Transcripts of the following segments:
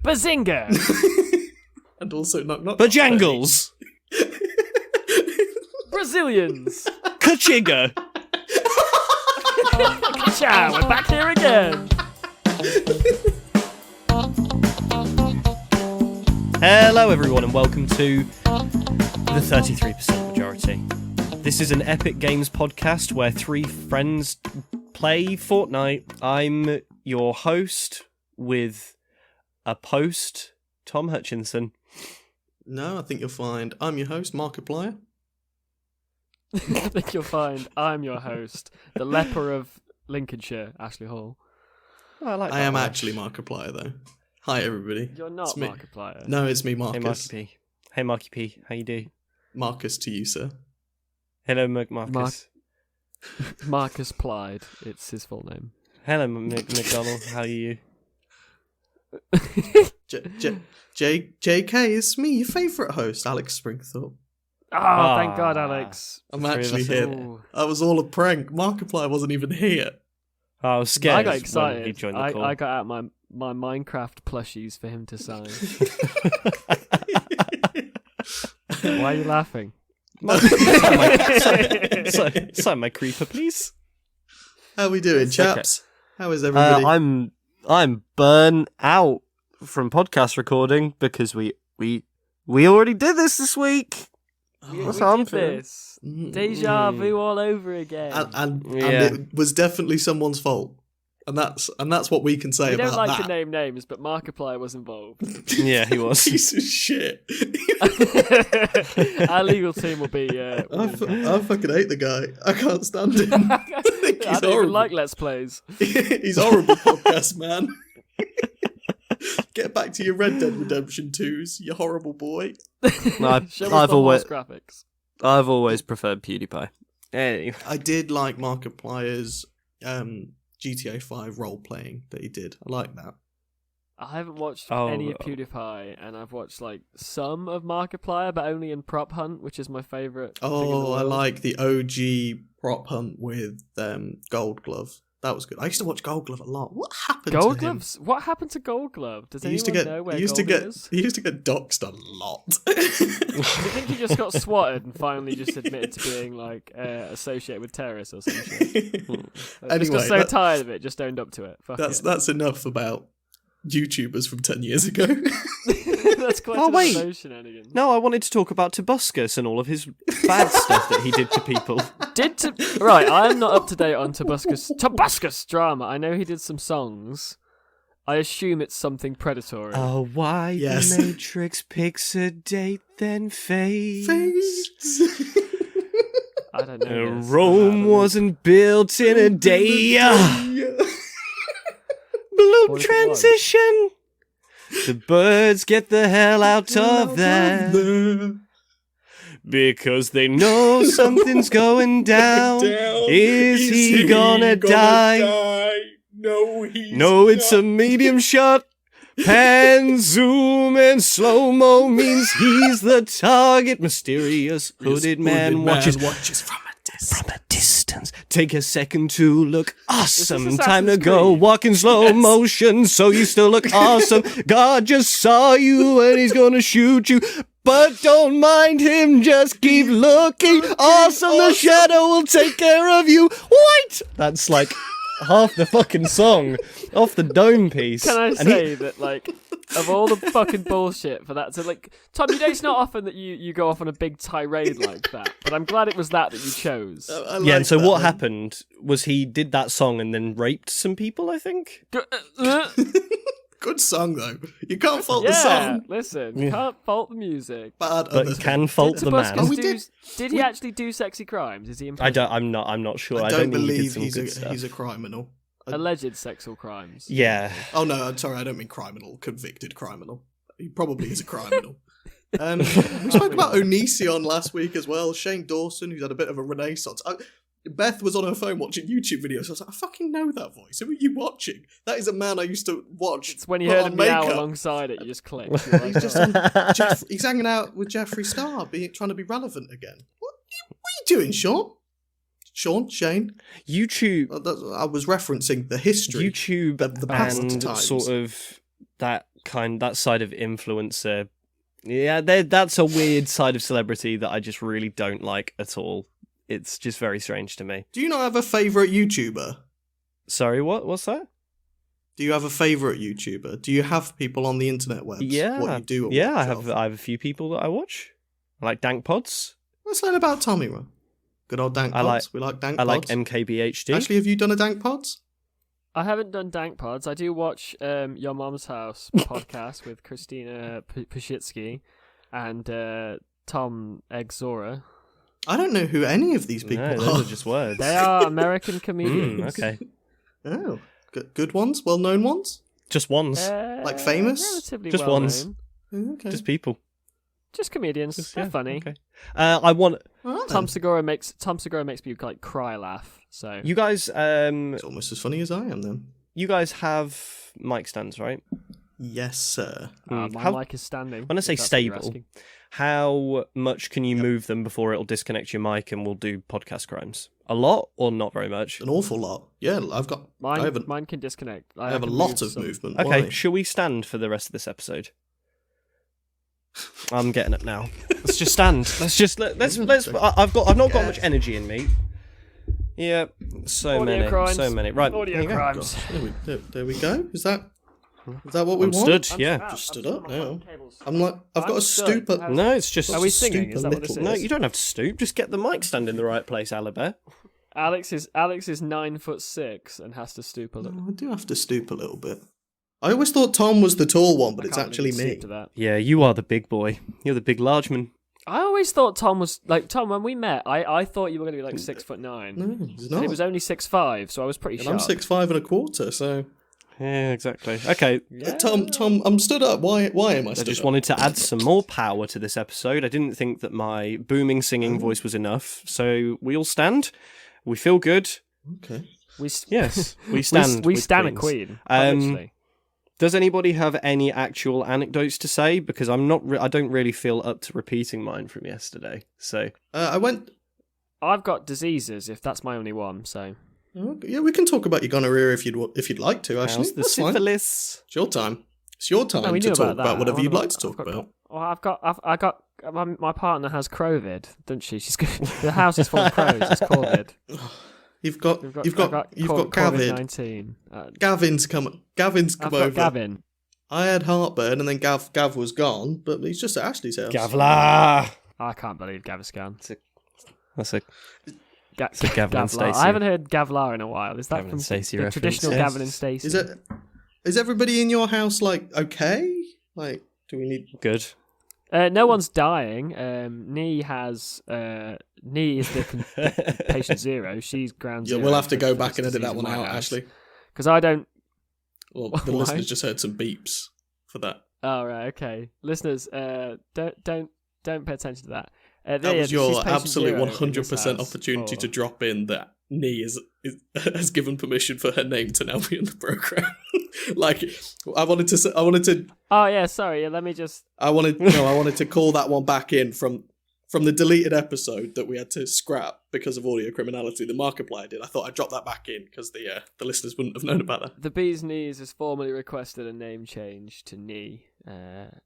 Bazinga! And also knock knock. Bojangles! Brazilians! Kachiga! Ciao, we're back here again! Hello everyone and welcome to the 33% Majority. This is an Epic Games podcast where three friends play Fortnite. I'm your host with a post, Tom Hutchinson. No, I think you'll find I'm your host, Markiplier. I think you'll find I'm your host, the leper of Lincolnshire, Ashley Hall. Oh, I am actually Markiplier though. Hi everybody. You're not It's me. Markiplier. No, it's me, Marcus. Hey Marky P. Hey Marky P, how you do? Marcus to you, sir. Hello Marcus. Marcus Plied, it's his full name. Hello McDonald, how are you? JK, it's me, your favourite host, Alex Springthorpe. Oh, thank God, Alex. I'm Three of actually us here. Ooh. That was all a prank. Markiplier wasn't even here. I was scared I got when he excited. joined the call. I got out my Minecraft plushies for him to sign. Why are you laughing? Sign my creeper, please. How we doing, It's chaps? How is everybody? I'm burnt out from podcast recording because we already did this week. That's how I'm did feeling. this. Deja vu all over again. And Yeah. it was definitely someone's fault. And that's what we can say We about don't like that. to name names, but Markiplier was involved. Yeah, he was. Piece of shit. Our legal team will be. I fucking hate the guy. I can't stand him. I think I he's don't even horrible. like Let's Plays. He's horrible podcast, man. Get back to your Red Dead Redemption 2s, you horrible boy. No, Show us I've the always horse graphics. I've always preferred PewDiePie. Anyway. I did like Markiplier's GTA 5 role playing that he did. I like that. I haven't watched Oh, any of PewDiePie, and I've watched like some of Markiplier, but only in Prop Hunt, which is my favourite. thing in the Oh, I world. like the OG prop hunt with Gold Glove. That was good. I used to watch Gold Glove a lot. What happened Gold to him? Gloves. What happened to Gold Glove? Does He anyone used to get. know where He used to Goldie get. is? He used to get doxed a lot. Do you think he just got swatted and finally just admitted to being like associated with terrorists or some shit? Just Anyway, got so that- tired of it, just owned up to it. Fuck it. That's enough about YouTubers from 10 years ago. That's quite Oh, an wait. emotion, Anakin. No, I wanted to talk about Tobuscus and all of his bad stuff that he did to people. Right, I'm not up to date on Tobuscus drama. I know he did some songs. I assume it's something predatory. Oh, why Yes. the Matrix picks a date then fades. I don't know. this. Rome wasn't built in a day. Bloop What if it was? transition. The birds get the hell out of there because they know something's going down. Is he gonna die? No, he's No, it's a medium shot. Pan, zoom, and slow-mo means he's the target. Mysterious hooded man watches from a distance. from a distance. Take a second to look awesome. Assassin's Time to go. Creed? Walk in slow motion so you still look awesome. God just saw you and he's gonna shoot you. But don't mind him, just keep looking. Awesome, the shadow will take care of you. Wait! That's like half the fucking song off the dome piece. Can I And say that, like, of all the fucking bullshit for that to, like, Tom, you know it's not often that you go off on a big tirade like that, but I'm glad it was that you chose. I Yeah, like and so that what one. happened was he did that song and then raped some people, I think. Good song though. You can't fault the Yeah, song. listen, you can't fault the music. Bad But other you thing. can fault Did the man. Tobuscus Oh, we do- did- Did he actually do sexy crimes? Is he in prison? I'm not sure. I I don't don't think he did believe some good stuff. he's a criminal. Alleged sexual crimes. Yeah. Oh no, I'm sorry, I don't mean criminal. Convicted criminal. He probably is a criminal. We spoke about Onision last week as well. Shane Dawson, who's had a bit of a renaissance. Beth was on her phone watching YouTube videos. I was like, I fucking know that voice. Who are you watching? That is a man I used to watch. It's when you put heard on him meow makeup. alongside it, you just click. You're like, He's just oh. he's hanging out with Jeffree Star, trying to be relevant again. What are you doing, Sean? Shane? YouTube I was referencing the history. YouTube the past and times. sort of that that side of influencer. Yeah, that's a weird side of celebrity that I just really don't like at all. It's just very strange to me. Do you not have a favourite YouTuber? Sorry, what's that? Do you have a favourite YouTuber? Do you have people on the internet webs? Yeah, What you do? yeah, I have a few people that I watch. I like Dank Pods. Let's learn about Tommy, man. Good old Dank Pods. We like Dank Pods. I like MKBHD. Actually, have you done a Dank Pods? I haven't done Dank Pods. I do watch Your Mom's House podcast with Christina Pashitsky and Tom Exora. I don't know who any of these people are. Those are just words. They are American comedians. Okay. Oh, good ones? Well-known ones? Just ones. Like famous? Relatively Just well ones. known. Okay. Just people. Just comedians. They're funny. Okay. I want Alright Tom then. Segura makes me like cry laugh. So you guys. It's almost as funny as I am then. You guys have mic stands, right? Yes, sir. my How- mic is standing. When I say if that's what you're stable, asking. how much can you move them before it'll disconnect your mic and we'll do podcast crimes? A lot or not very much? An awful lot. Yeah, I've got. Mine can disconnect. I have a can lot move of some. movement. Okay, Why? shall we stand for the rest of this episode? I'm getting up now. Let's just stand. Let's. I've not got much energy in me. Yeah, so Audio crimes. many. Right, Audio here you go. crimes. There we go. Is that what we I'm want? stood. Yeah. Just stood up now. I'm like, I've got to stoop up. No, it's just. Are we singing? Is that what this is? No, you don't have to stoop. Just get the mic stand in the right place, Alibert. Alex is 9'6" and has to stoop a little. I do have to stoop a little bit. I always thought Tom was the tall one, but I it's can't actually really me. stoop to that. Yeah, you are the big boy. You're the big large man. I always thought Tom was like Tom when we met. I thought you were going to be like 6'9". No, he's And not. it was only 6'5", so I was pretty And sharp. I'm 6'5.25", so. Yeah, exactly. Okay. Yeah. Tom, I'm stood up. Why am I I stood just up? wanted to add some more power to this episode. I didn't think that my booming singing voice was enough, so we all stand. We feel good. Okay. We Yes, we stand. We with stand a queens. queen. Um, Literally. Does anybody have any actual anecdotes to say? Because I'm not. I don't really feel up to repeating mine from yesterday. So I went. I've got diseases. If that's my only one, so Yeah, we can talk about your gonorrhea if you'd like to. Actually, how's the that's fine. syphilis? It's your time. It's your time No, we to knew talk about that. about whatever I you'd wanna- like to talk about. Well, I got my partner has COVID, doesn't she? She's the house is full of crows. It's COVID. You've got Gavin. COVID-19. Gavin's come I've over. got Gavin. I had heartburn, and then Gav was gone, but he's just at Ashley's house. Gavla. I can't believe Gaviscan. That's a Ga- a Gavin and Gavlar. Stacey. I haven't heard Gavlar in a while. Is that Gavin from and Stacey the reference, traditional yes. Gavin and Stacey? Is everybody in your house like okay? Like, do we need? good. No one's dying. Nee is the patient zero. She's ground Yeah, zero. we'll have to for go this back and edit disease that in one my out, house. Ashley. Because I don't. Well, the Why? listeners just heard some beeps for that. Oh right, okay. Listeners, don't pay attention to that. That was she's your patient absolute zero in this 100% house. opportunity Oh. to drop in that Nee has given permission for her name to now be in the program. Like, I wanted to Oh yeah, sorry. Yeah, let me just. I wanted to call that one back in from the deleted episode that we had to scrap because of audio criminality. The Markiplier did. I thought I'd drop that back in because the listeners wouldn't have known about that. The Bee's Knees has formally requested a name change to Nee.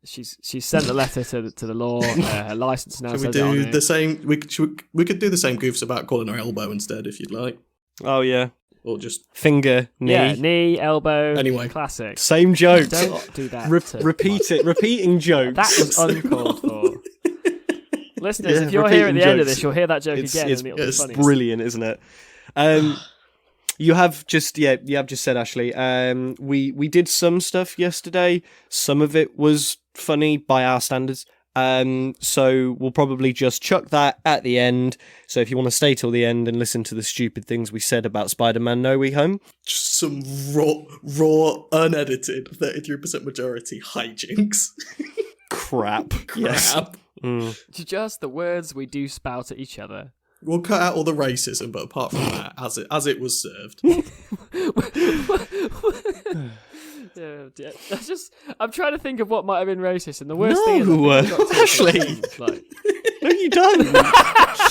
She's sent a letter to the law. Her license now Should we says it on do it. the same? We could do the same goofs about calling her elbow instead if you'd like, Oh yeah. or just Finger, knee. Yeah, knee, elbow. Anyway. Classic. Same jokes. Don't do that. Repeat it. Repeating jokes. That was uncalled for. Listeners, Yeah, if you're here at the end of repeating this, you'll hear that joke It's- again, it's- and it'll be funny. brilliant, isn't it? You have just said, Ashley. We did some stuff yesterday. Some of it was funny by our standards. So we'll probably just chuck that at the end. So if you want to stay till the end and listen to the stupid things we said about Spider-Man No Way Home, just some raw, unedited 33% majority hijinks. crap. Yes. Crap. Just the words we do spout at each other. We'll cut out all the racism, but apart from that, as it was served. Yeah. I'm trying to think of what might have been racist, and the worst thing is No, I think we got to Ashley. things, like, No, you don't.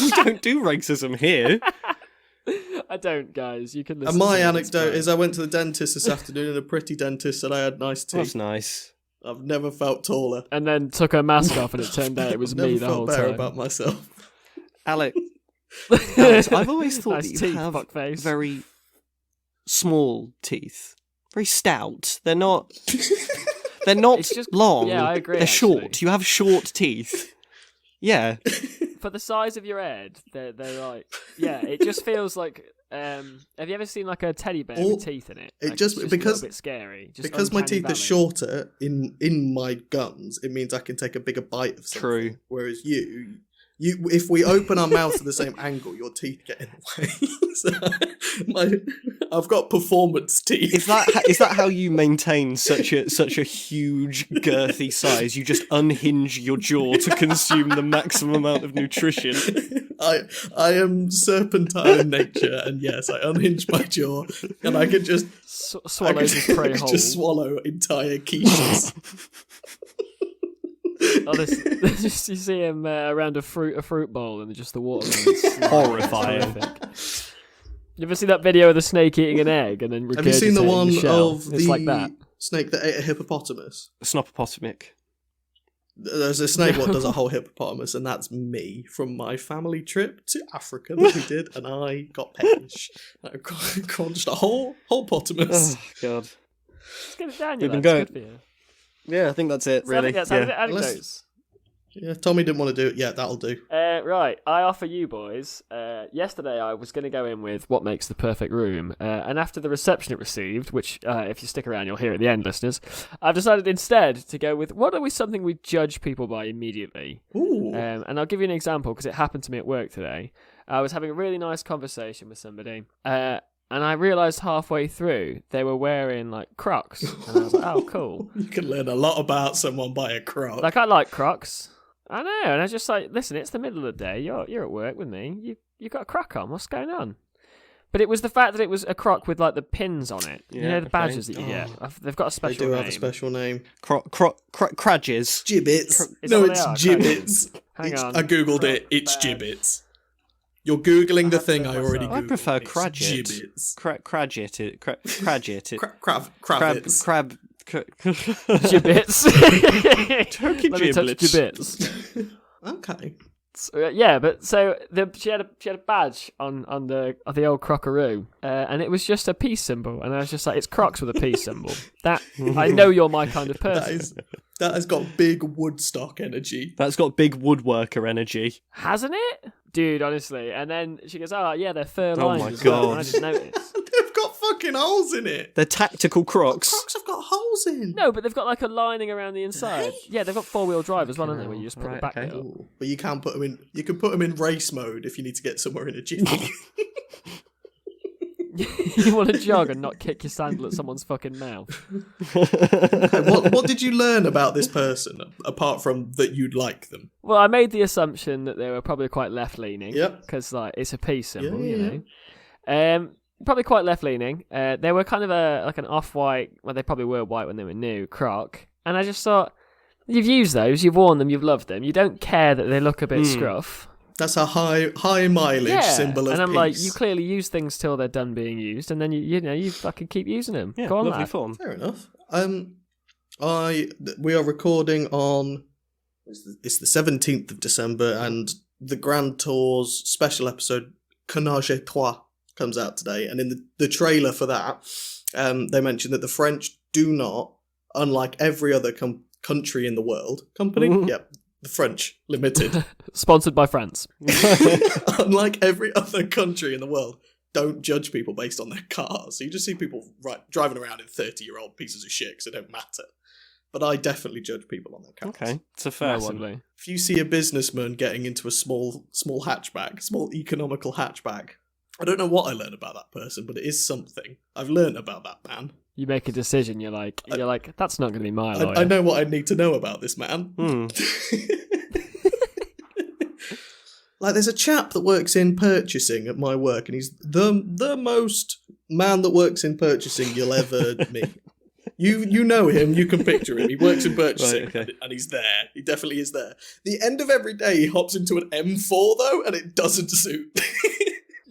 You don't do racism here. I don't, guys. You can listen. And my to it, it's anecdote fine. is I went to the dentist this afternoon, and a pretty dentist said I had nice teeth. That's nice. I've never felt taller. And then took her mask off, and it turned out it was me the whole Never felt better time. about myself. Alex, I've always thought Nice that you teeth, have fuckface. very small teeth. Very stout. They're not... They're not It's just- long. yeah, I agree, They're short. actually. You have short teeth. Yeah. For the size of your head, they're like, yeah, it just feels like. Have you ever seen like a teddy bear with teeth in it? It Like, just- it's because- a little bit scary. Just Because my uncanny teeth are valley. shorter in my gums, it means I can take a bigger bite of something. True. Whereas you, if we open our mouths to the same angle, your teeth get in the way. So I've got performance teeth. Is that how you maintain such a huge girthy size? You just unhinge your jaw to consume the maximum amount of nutrition. I am serpentine in nature, and yes, I unhinge my jaw, and I can just Swallows his prey whole. just swallow entire quiches. Oh, just you see him around a fruit bowl, and just the watermelon's Horrifying. horrific. You ever see that video of the snake eating an egg and then Have you seen the regurgitating one shell? of It's the like that. snake that ate a hippopotamus? Snopopotamic. There's a snake what does a whole hippopotamus, and that's me from my family trip to Africa that we did, and I got peckish. I crunched a whole potamus. Oh, God. Let's get it down, We've been you lads. going- Good for you. Yeah, I think that's it, So I really. think that's Yeah. anecdotes. Yeah, Tommy didn't want to do it. Yeah, that'll do. Right, I offer you boys. Yesterday I was going to go in with what makes the perfect room, and after the reception it received, which if you stick around you'll hear at the end, listeners, I've decided instead to go with what are we something we judge people by immediately. Ooh. And I'll give you an example because it happened to me at work today. I was having a really nice conversation with somebody, and I realised halfway through they were wearing like Crocs, and I was like, oh cool. You can learn a lot about someone by a croc. Like I like Crocs. I know, and I was just like, listen, it's the middle of the day. You're at work with me. You got a croc on. What's going on? But it was the fact that it was a croc with like the pins on it. You Yeah, know the okay. badges that you get. They've got a They special do name. have a special name. Cradges. Gibbets. Is No, that what it's they are? gibbets. Hang on. I googled it. It's Croc gibbets. You're googling the thing I already myself. googled. I prefer It's cradget. Gibbets. Cradget. Cradget. Kravitz. Crab. Gibbets. Turkey Let me touch giblets. gibbets. Okay. Yeah, but so she had a badge on the old crockaroo, and it was just a peace symbol, and I was just like, it's Crocs with a peace symbol. That I know you're my kind of person, That has got big Woodstock energy. That's got big woodworker energy. hasn't it, dude? Honestly. And then she goes, "Oh yeah, they're fur Oh lined my as well," God. and I didn't notice. They've got fucking holes in it. They're tactical Crocs. Crocs have got holes in. No, but they've got like a lining around the inside. Yeah, they've got 4-wheel drive as well, haven't they? Where you just put the Right, back okay. bit up. Ooh, but you can put them in. You can put them in race mode if you need to get somewhere in a jiffy. You want to jog and not kick your sandal at someone's fucking mouth. Okay, what did you learn about this person apart from that you'd like them? Well, I made the assumption that they were probably quite left-leaning. Yep. Because like it's a peace symbol, Yeah, you know. Probably quite left-leaning. They were kind of an off-white. Well, they probably were white when they were new. Croc, and I just thought, you've used those, you've worn them, you've loved them. You don't care that they look a bit scruff. That's a high mileage symbol of and I'm peace. like, you clearly use things till they're done being used, and then you fucking keep using them. Yeah, Go on, lovely lad. form. Fair enough. We are recording on. It's the 17th of December, and the Grand Tour's special episode Canage et Toi comes out today, and in the trailer for that, they mentioned that the French do not, unlike every other country in the world, company, yep, the French Limited, Sponsored by France. unlike every other country in the world, don't judge people based on their cars. So you just see people driving around in 30-year-old pieces of shit because they don't matter. But I definitely judge people on their cars. Okay, it's a fair one. Massively. If you see a businessman getting into a small hatchback, small economical hatchback, I don't know what I learned about that person, but it is something. I've learned about that man. You make a decision. You're like, that's not going to be my lawyer. I know what I need to know about this man. Like, there's a chap that works in purchasing at my work, and he's the most man that works in purchasing you'll ever meet. You know him, you can picture him. He works in purchasing, Right, okay. and he's there. He definitely is there. The end of every day, he hops into an M4, though, and it doesn't suit.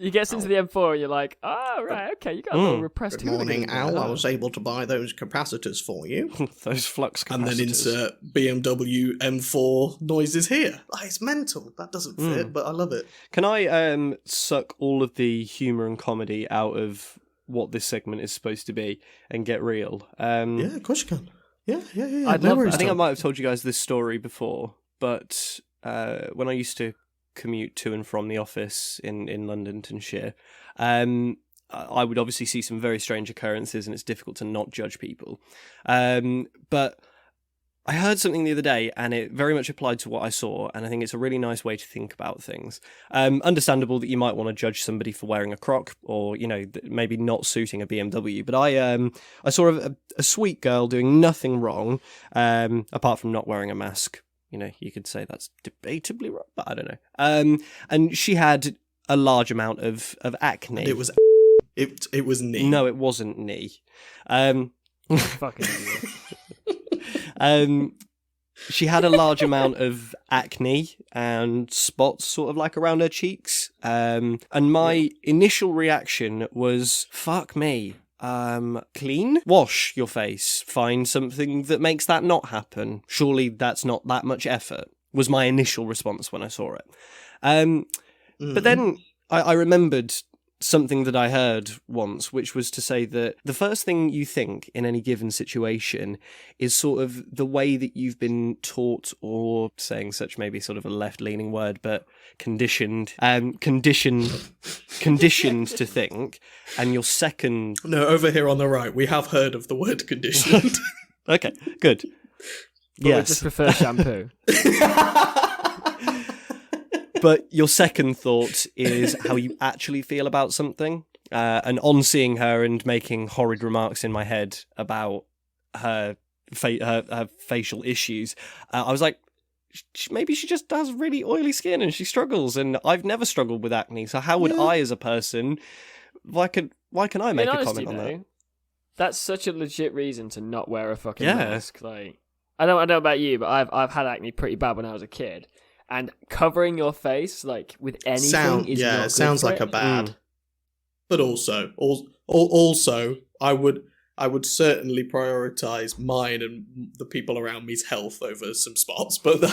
You get into the M4 and you're like, oh, right, okay, you got a little repressed Good morning, hooligan Al. there, I huh? was able to buy those capacitors for you. Those flux capacitors. And then insert BMW M4 noises here. It's mental. That doesn't fit, but I love it. Can I suck all of the humour and comedy out of what this segment is supposed to be and get real? Yeah, of course you can. Yeah. I'd love I think I might have told you guys this story before, but when I used to commute to and from the office in Londontonshire, I would obviously see some very strange occurrences, and it's difficult to not judge people. But I heard something the other day, and it very much applied to what I saw, and I think it's a really nice way to think about things. Understandable that you might want to judge somebody for wearing a croc, or, maybe not suiting a BMW, but I saw a sweet girl doing nothing wrong, apart from not wearing a mask. You could say that's debatably wrong, but I don't know. And she had a large amount of acne. It was knee. No, it wasn't knee. Fucking idiot. She had a large amount of acne and spots sort of like around her cheeks. And my initial reaction was, fuck me. Clean? Wash your face. Find something that makes that not happen. Surely that's not that much effort, was my initial response when I saw it. But then I remembered something that I heard once, which was to say that the first thing you think in any given situation is sort of the way that you've been taught, or saying such maybe sort of a left-leaning word, but conditioned to think, and your second... No, over here on the right, we have heard of the word conditioned. Okay, good. But I just prefer shampoo. But your second thought is how you actually feel about something. And on seeing her and making horrid remarks in my head about her facial issues, I was like, maybe she just has really oily skin and she struggles. And I've never struggled with acne. So how would I, as a person, why can I make a comment on that? That's such a legit reason to not wear a fucking Yeah. mask. Like, I don't know about you, but I've had acne pretty bad when I was a kid. And covering your face, like, with anything is not good it sounds for like it. a bad. But also, I would certainly prioritise mine and the people around me's health over some spots. But I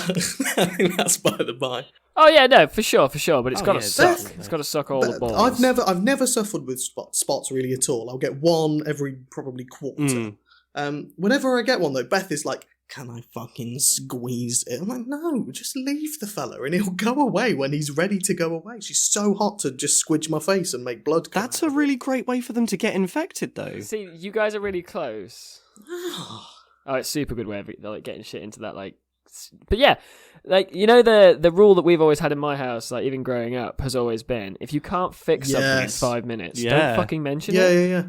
think that's by the by. Oh yeah, no, for sure. But it's got to yeah, suck. definitely. It's got to suck all the balls. I've never suffered with spots really at all. I'll get one every probably quarter. Whenever I get one though, Beth is like, can I fucking squeeze it? I'm like, no, just leave the fella and he'll go away when he's ready to go away. She's so hot to just squidge my face and make blood come That's out. a really great way for them to get infected, though. See, you guys are really close. Oh, it's super good way of like getting shit into that. Like, but yeah, like the rule that we've always had in my house, like even growing up, has always been if you can't fix something in 5 minutes, don't fucking mention it.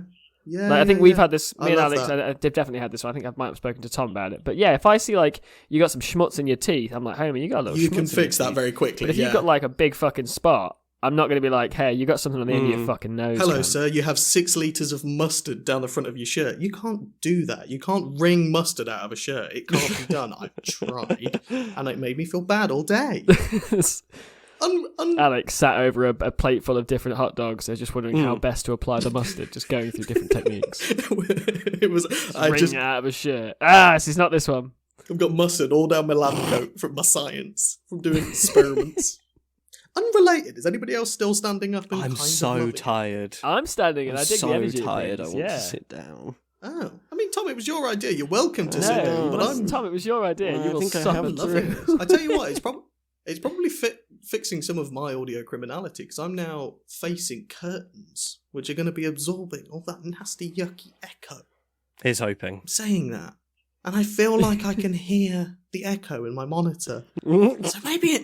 Yeah, like, I think we've had this. I Me and love Alex, that. I've definitely had this one. I think I might have spoken to Tom about it. But yeah, if I see like you got some schmutz in your teeth, I'm like, homie, you got a little. You schmutz can in fix your that teeth. very quickly. But if you've got like a big fucking spot, I'm not going to be like, hey, you got something on the end of your fucking nose. Hello, cunt. sir. You have 6 litres of mustard down the front of your shirt. You can't do that. You can't wring mustard out of a shirt. It can't be done. I've tried, and it made me feel bad all day. Alex sat over a plate full of different hot dogs. They're just wondering how best to apply the mustard, just going through different techniques. It was. Wringing it out of a shirt. This is not this one. I've got mustard all down my lab coat from my science, from doing experiments. Unrelated. Is anybody else still standing up? And I'm kind so of loving? tired. I'm standing and I'm I dig so the energy. tired. Things. I want to sit down. Oh, I mean, Tom, it was your idea. You're welcome to sit No, down, but I'm Tom, it was your idea. You will think I suffer have I'm through loving it. this. I tell you what, it's probably fixing some of my audio criminality because I'm now facing curtains, which are going to be absorbing all that nasty, yucky echo. Here's hoping. I'm saying that, and I feel like I can hear the echo in my monitor. So maybe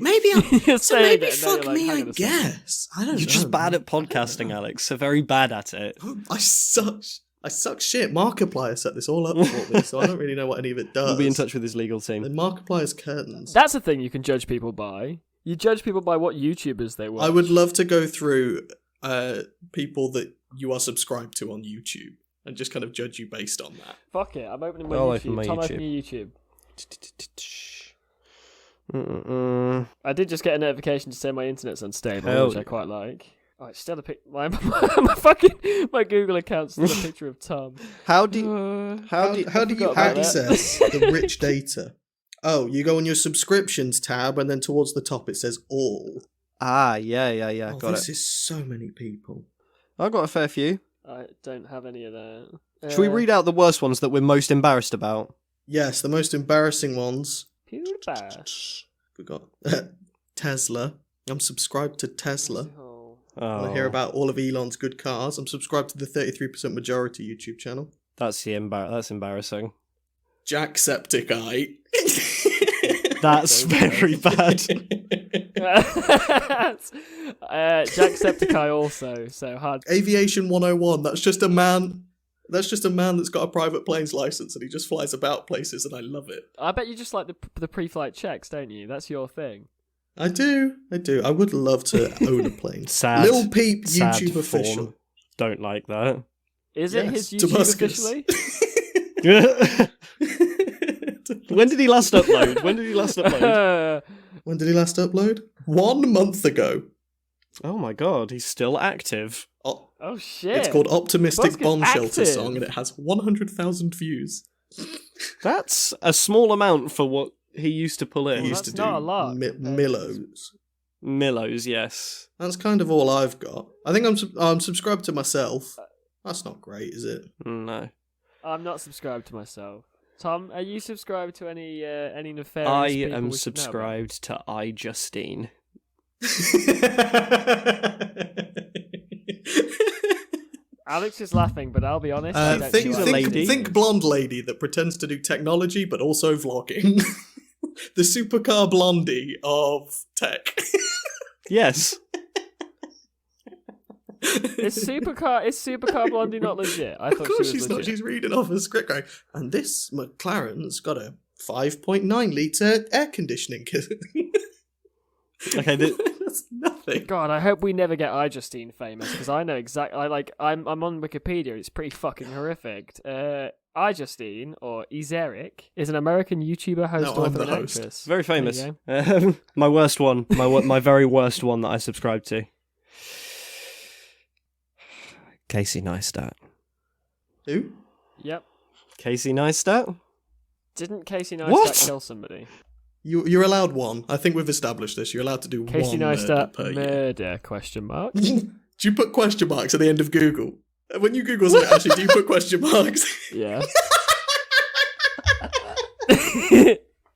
You're saying it, and now fuck you're like, me, hang I on a second. guess. I don't know. You're just bad at podcasting, Alex. So very bad at it. I suck shit. Markiplier set this all up for me, so I don't really know what any of it does. We'll be in touch with his legal The team. Markiplier's curtains. That's a thing you can judge people by. You judge people by what YouTubers they watch. I would love to go through people that you are subscribed to on YouTube and just kind of judge you based on that. Fuck it, I'm opening my I'll YouTube. open my Tom, YouTube. open your YouTube. Mm-mm. I did just get a notification to say my internet's unstable, Hell which I yeah. quite like. Oh, it's still a my fucking my Google account's still a picture of Tom. How do you access the rich data? Oh, you go on your subscriptions tab, and then towards the top it says all. Yeah. Oh, Got this it. is so many people. I've got a fair few. I don't have any of that. Should we read out the worst ones that we're most embarrassed about? Yes, the most embarrassing ones. PewDiePie. We got Tesla. I'm subscribed to Tesla. Oh. I hear about all of Elon's good cars. I'm subscribed to the 33% majority YouTube channel. That's embarrassing. Jacksepticeye. That's very bad. Jacksepticeye also, so hard. Aviation 101. That's just a man that's got a private plane's license and he just flies about places, and I love it. I bet you just like the pre-flight checks, don't you? That's your thing. I do. I would love to own a plane. Sad. Lil Peep Sad YouTube form. official. Don't like that. Is it Yes, his YouTube Damascus. officially? When did he last upload? When did he last upload? 1 month ago. Oh my god, he's still active. Oh shit! It's called Optimistic Buzzcocks Bomb Shelter active. Song, and it has 100,000 views. That's a small amount for what he used to pull He in. used that's to do not a lot. Millows. Millows, yes. That's kind of all I've got. I think I'm subscribed to myself. That's not great, is it? No. I'm not subscribed to myself. Tom, are you subscribed to any nefarious I people am we should know about? subscribed to iJustine. Alex is laughing, but I'll be honest. I don't see what lady. it is. think blonde lady that pretends to do technology but also vlogging. The supercar blondie of tech. Yes. Is Supercar Blondie not legit? I Of thought course she was she's not. legit. She's reading off a script going, and this McLaren's got a 5.9 litre air conditioning kit. Okay, That's nothing. God, I hope we never get iJustine famous, because I know exactly. I'm on Wikipedia. It's pretty fucking horrific. iJustine, or Izeric, is an American YouTuber, host, No, I'm author, the and host. actress. very famous. There you My worst one. My very worst one that I subscribe to. Casey Neistat. Who? Yep. Casey Neistat? Didn't Casey What? Neistat kill somebody? You're allowed one. I think we've established this. You're allowed to do Casey one murder Neistat per year. murder? Question mark. Do you put question marks at the end of Google? When you Google something, actually, do you put question marks? Yeah.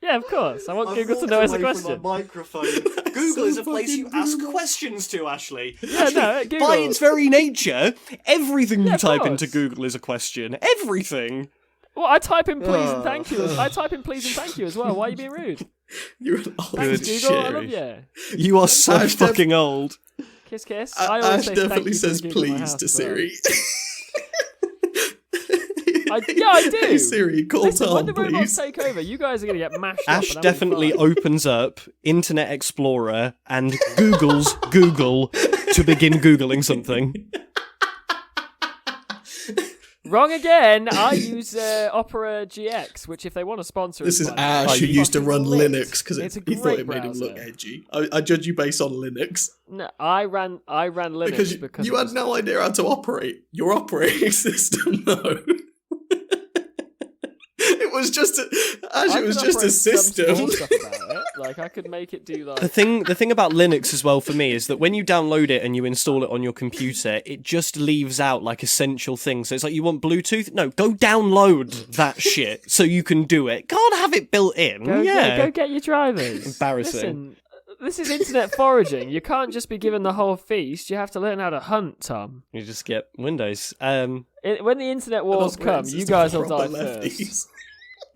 Yeah, of course. I want Google to know it's a question. Microphone. Google Google is is a a place place you you ask ask questions to, Ashley. Yeah, no, Google. By its very nature, everything Yeah, you of type course. into Google is a question. Everything. Well, I type in please and thank you. I type in please and thank you as well. Why are you being rude? You're an old Thanks, Good Google. I shit. love you. You are so Ash def- fucking old. Kiss, kiss. I always Ash say definitely thank you says to Google in my please house to as well. Siri. Yeah, I do. Hey Siri, call Listen, when Tom, the robots please. take over, you guys are going to get mashed up. Ash and I'll be definitely fine. opens up Internet Explorer and Google's Google to begin Googling something. Wrong again. I use Opera GX, which if they want to sponsor This us, is by the way, Ash, who it's used to fucking run lit. Linux because It's a he thought great it made him look browser. edgy. I judge you based on Linux No, I ran Linux because it you had was- no idea how to operate your operating system, though. It was just I it could was just a operate some system. small stuff about it. Like I could make it do like The thing about Linux as well for me is that when you download it and you install it on your computer, it just leaves out like essential things. So it's like, you want Bluetooth? No, go download that shit so you can do it. Can't have it built in. go get your drivers. Embarrassing. Listen, this is internet foraging. You can't just be given the whole feast. You have to learn how to hunt, Tom. You just get Windows. When the internet wars come, you guys will die first.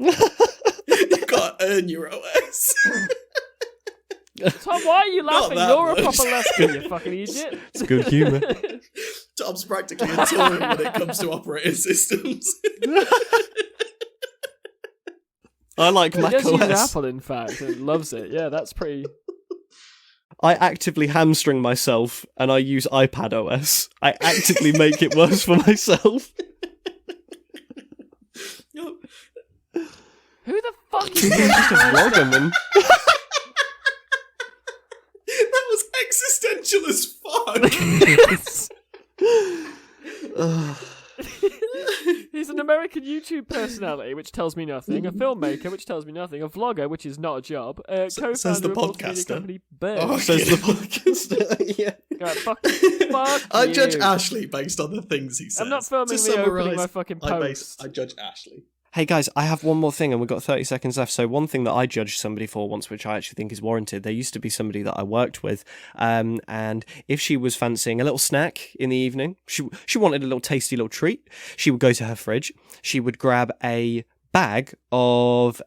You've got to earn your OS. Tom, why are you Not laughing? that You're a much. proper lefty, you fucking idiot. It's good humour. Tom's practically a Tory when it comes to operating systems. I like He Mac does use OS. Apple, in fact, and loves it. Yeah, that's pretty... I actively hamstring myself and I use iPad OS. I actively make it worse for myself. Who the fuck is Just a vlogger, man. That was existential as fuck. He's an American YouTube personality, which tells me nothing. A filmmaker, which tells me nothing. A vlogger, which is not a job. Co-founder says the of multimedia podcaster. company Bird. Oh, Says the podcaster. Yeah. God, fuck I you. judge Ashley based on the things he says. I'm not filming To me opening summarise, my fucking post. I judge Ashley. Hey guys, I have one more thing and we've got 30 seconds left. So one thing that I judged somebody for once, which I actually think is warranted, there used to be somebody that I worked with, and if she was fancying a little snack in the evening, she wanted a little tasty little treat, she would go to her fridge, she would grab a bag of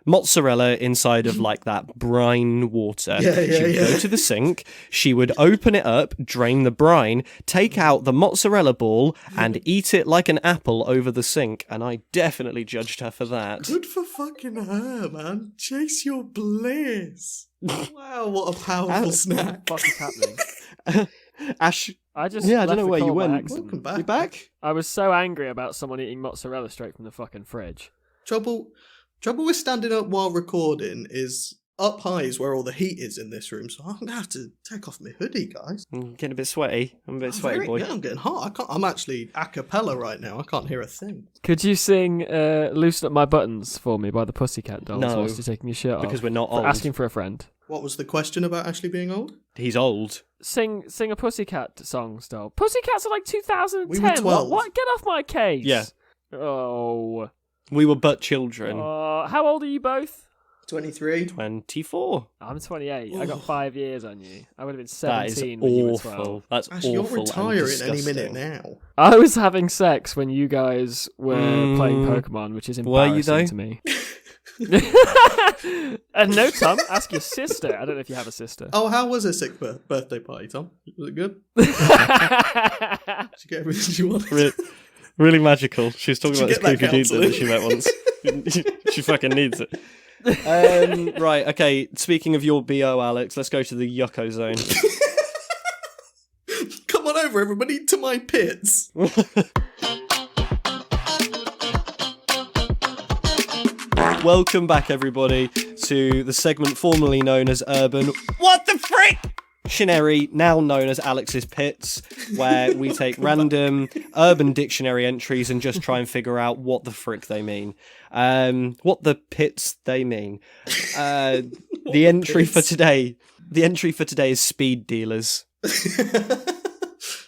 mozzarella inside of like that brine water. Yeah, she would go to the sink, she would open it up, drain the brine, take out the mozzarella ball and eat it like an apple over the sink, and I definitely judged her for that. Good for fucking her, man. Chase your bliss. Wow, what a powerful snack. What the fuck is happening? Ash, I just yeah, I left don't know the where you call by went. accident. Welcome back. you back? I was so angry about someone eating mozzarella straight from the fucking fridge. Trouble with standing up while recording is up high is where all the heat is in this room, so I'm gonna have to take off my hoodie, guys. I'm getting a bit sweaty. I'm a bit sweaty, boy. Yeah, I'm getting hot. I'm actually a cappella right now. I can't hear a thing. Could you sing "Loosen Up My Buttons" for me by the Pussycat Dolls No, whilst you're taking your shirt off? Because we're not For old. asking for a friend. What was the question about Ashley being old? He's old. Sing a Pussycat song, Stole. Pussycats are like 2010. We were 12. What? Get off my case. Yeah. Oh. We were but children. How old are you both? 23. 24. I'm 28. I got Oh. 5 years on you. I would have been That is 17 when you were awful. 12. That's Actually, awful. you're retiring and any disgusting. minute now. I was having sex when you guys were playing Pokemon, which is Were you, embarrassing though? to me. And no, Tom, ask your sister. I don't know if you have a sister. Oh, how was her sixth birthday party, Tom? Was it good? Did you get everything you wanted? Really magical. She was talking Did about you this get that kooky dude that counselling? she met once. She fucking needs it. Right, okay. Speaking of your BO, Alex, let's go to the yucko zone. Come on over, everybody, to my pits. Welcome back, everybody, to the segment formerly known as Urban What the Frick? Dictionary, now known as Alex's Pits, where we take random Urban Dictionary entries and just try and figure out what the frick they mean. What the pits they mean. The entry for today is speed dealers.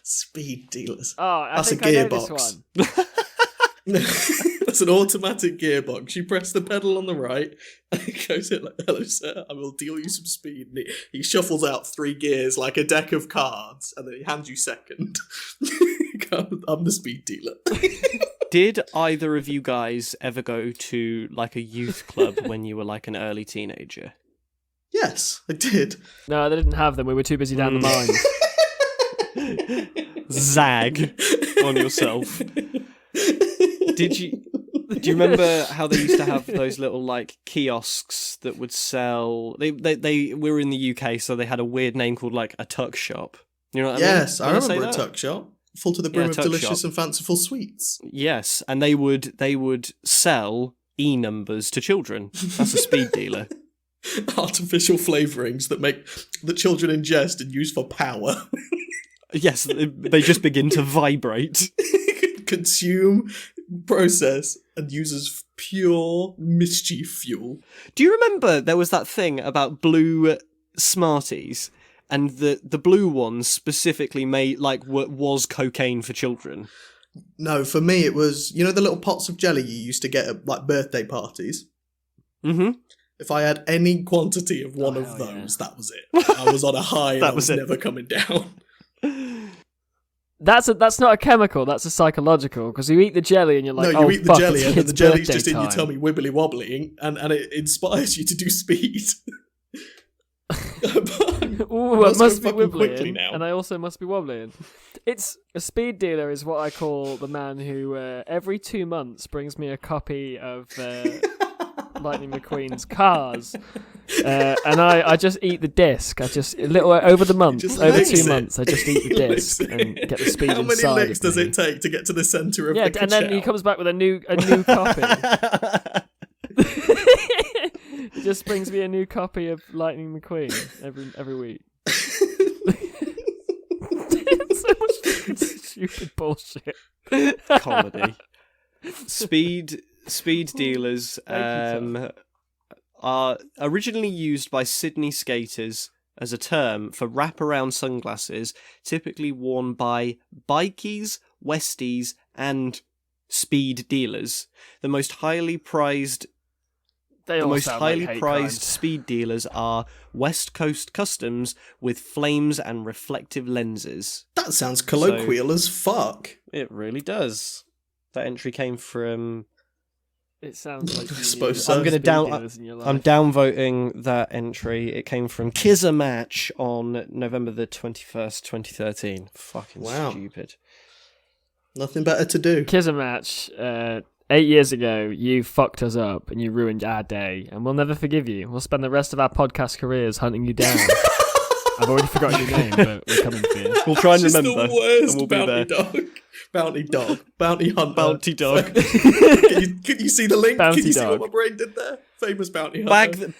Speed dealers. Oh, I That's think a I know this gearbox. one. That's an automatic gearbox. You press the pedal on the right, and it goes in like, "Hello, sir. I will deal you some speed." And he shuffles out 3 gears like a deck of cards, and then he hands you second. I'm the speed dealer. Did either of you guys ever go to like a youth club when you were like an early teenager? Yes, I did. No, they didn't have them. We were too busy down the mines. Zag on yourself. Do you remember how they used to have those little like kiosks that would sell? They were in the UK, so they had a weird name called like a tuck shop. You know what I mean? Yes, I Did say remember a that? tuck shop, full to the brim Yeah, of tuck delicious shop. and fanciful sweets. Yes, and they would sell e-numbers to children. That's a speed dealer. Artificial flavourings that children ingest and use for power. Yes, they just begin to vibrate. Consume, process, and use as pure mischief fuel. Do you remember there was that thing about blue Smarties, and the blue ones specifically made like was cocaine for children? No, for me it was, you know, the little pots of jelly you used to get at like birthday parties? Mm-hmm. If I had any quantity of one Oh, of hell those, that was it. I was on a high and That I was was it. never coming down. That's not a chemical. That's a psychological. Because you eat the jelly and you're like, No, you oh, eat the fuck, jelly it's and the kid's jelly's birthday just in your time. tummy wibbly wobbling and it inspires you to do speed. Ooh, I Let's go must be fucking quickly wibbling, now. and I also must be wobbling. It's a speed dealer is what I call the man who every 2 months brings me a copy of Lightning McQueen's Cars, and I just eat the disc. I just a little over the month, just over licks 2 it. months, I just eat the He disc licks it. and get the speed How many inside licks of does me. it take to get to the centre of Yeah, the and then he ka-chow? comes back with a new copy. He just brings me a new copy of Lightning McQueen every week. stupid bullshit. Comedy. Speed dealers are originally used by Sydney skaters as a term for wraparound sunglasses, typically worn by bikies, westies, and speed dealers. The most highly prized speed dealers are West Coast Customs with flames and reflective lenses. That sounds colloquial as fuck. It really does. That entry came from... It sounds like I suppose so. I'm downvoting that entry. It came from Kizza Match on November the 21st, 2013. Fucking stupid. Nothing better to do. Kizza Match, 8 years ago, you fucked us up and you ruined our day, and we'll never forgive you. We'll spend the rest of our podcast careers hunting you down. I've already forgotten your name, but we're coming for you. We'll try and She's remember. the worst and we'll bounty dog. Bounty dog. Bounty hunter. Bounty dog. Can you see the link? Bounty Can you see dog. what my brain did there? Famous bounty hunter.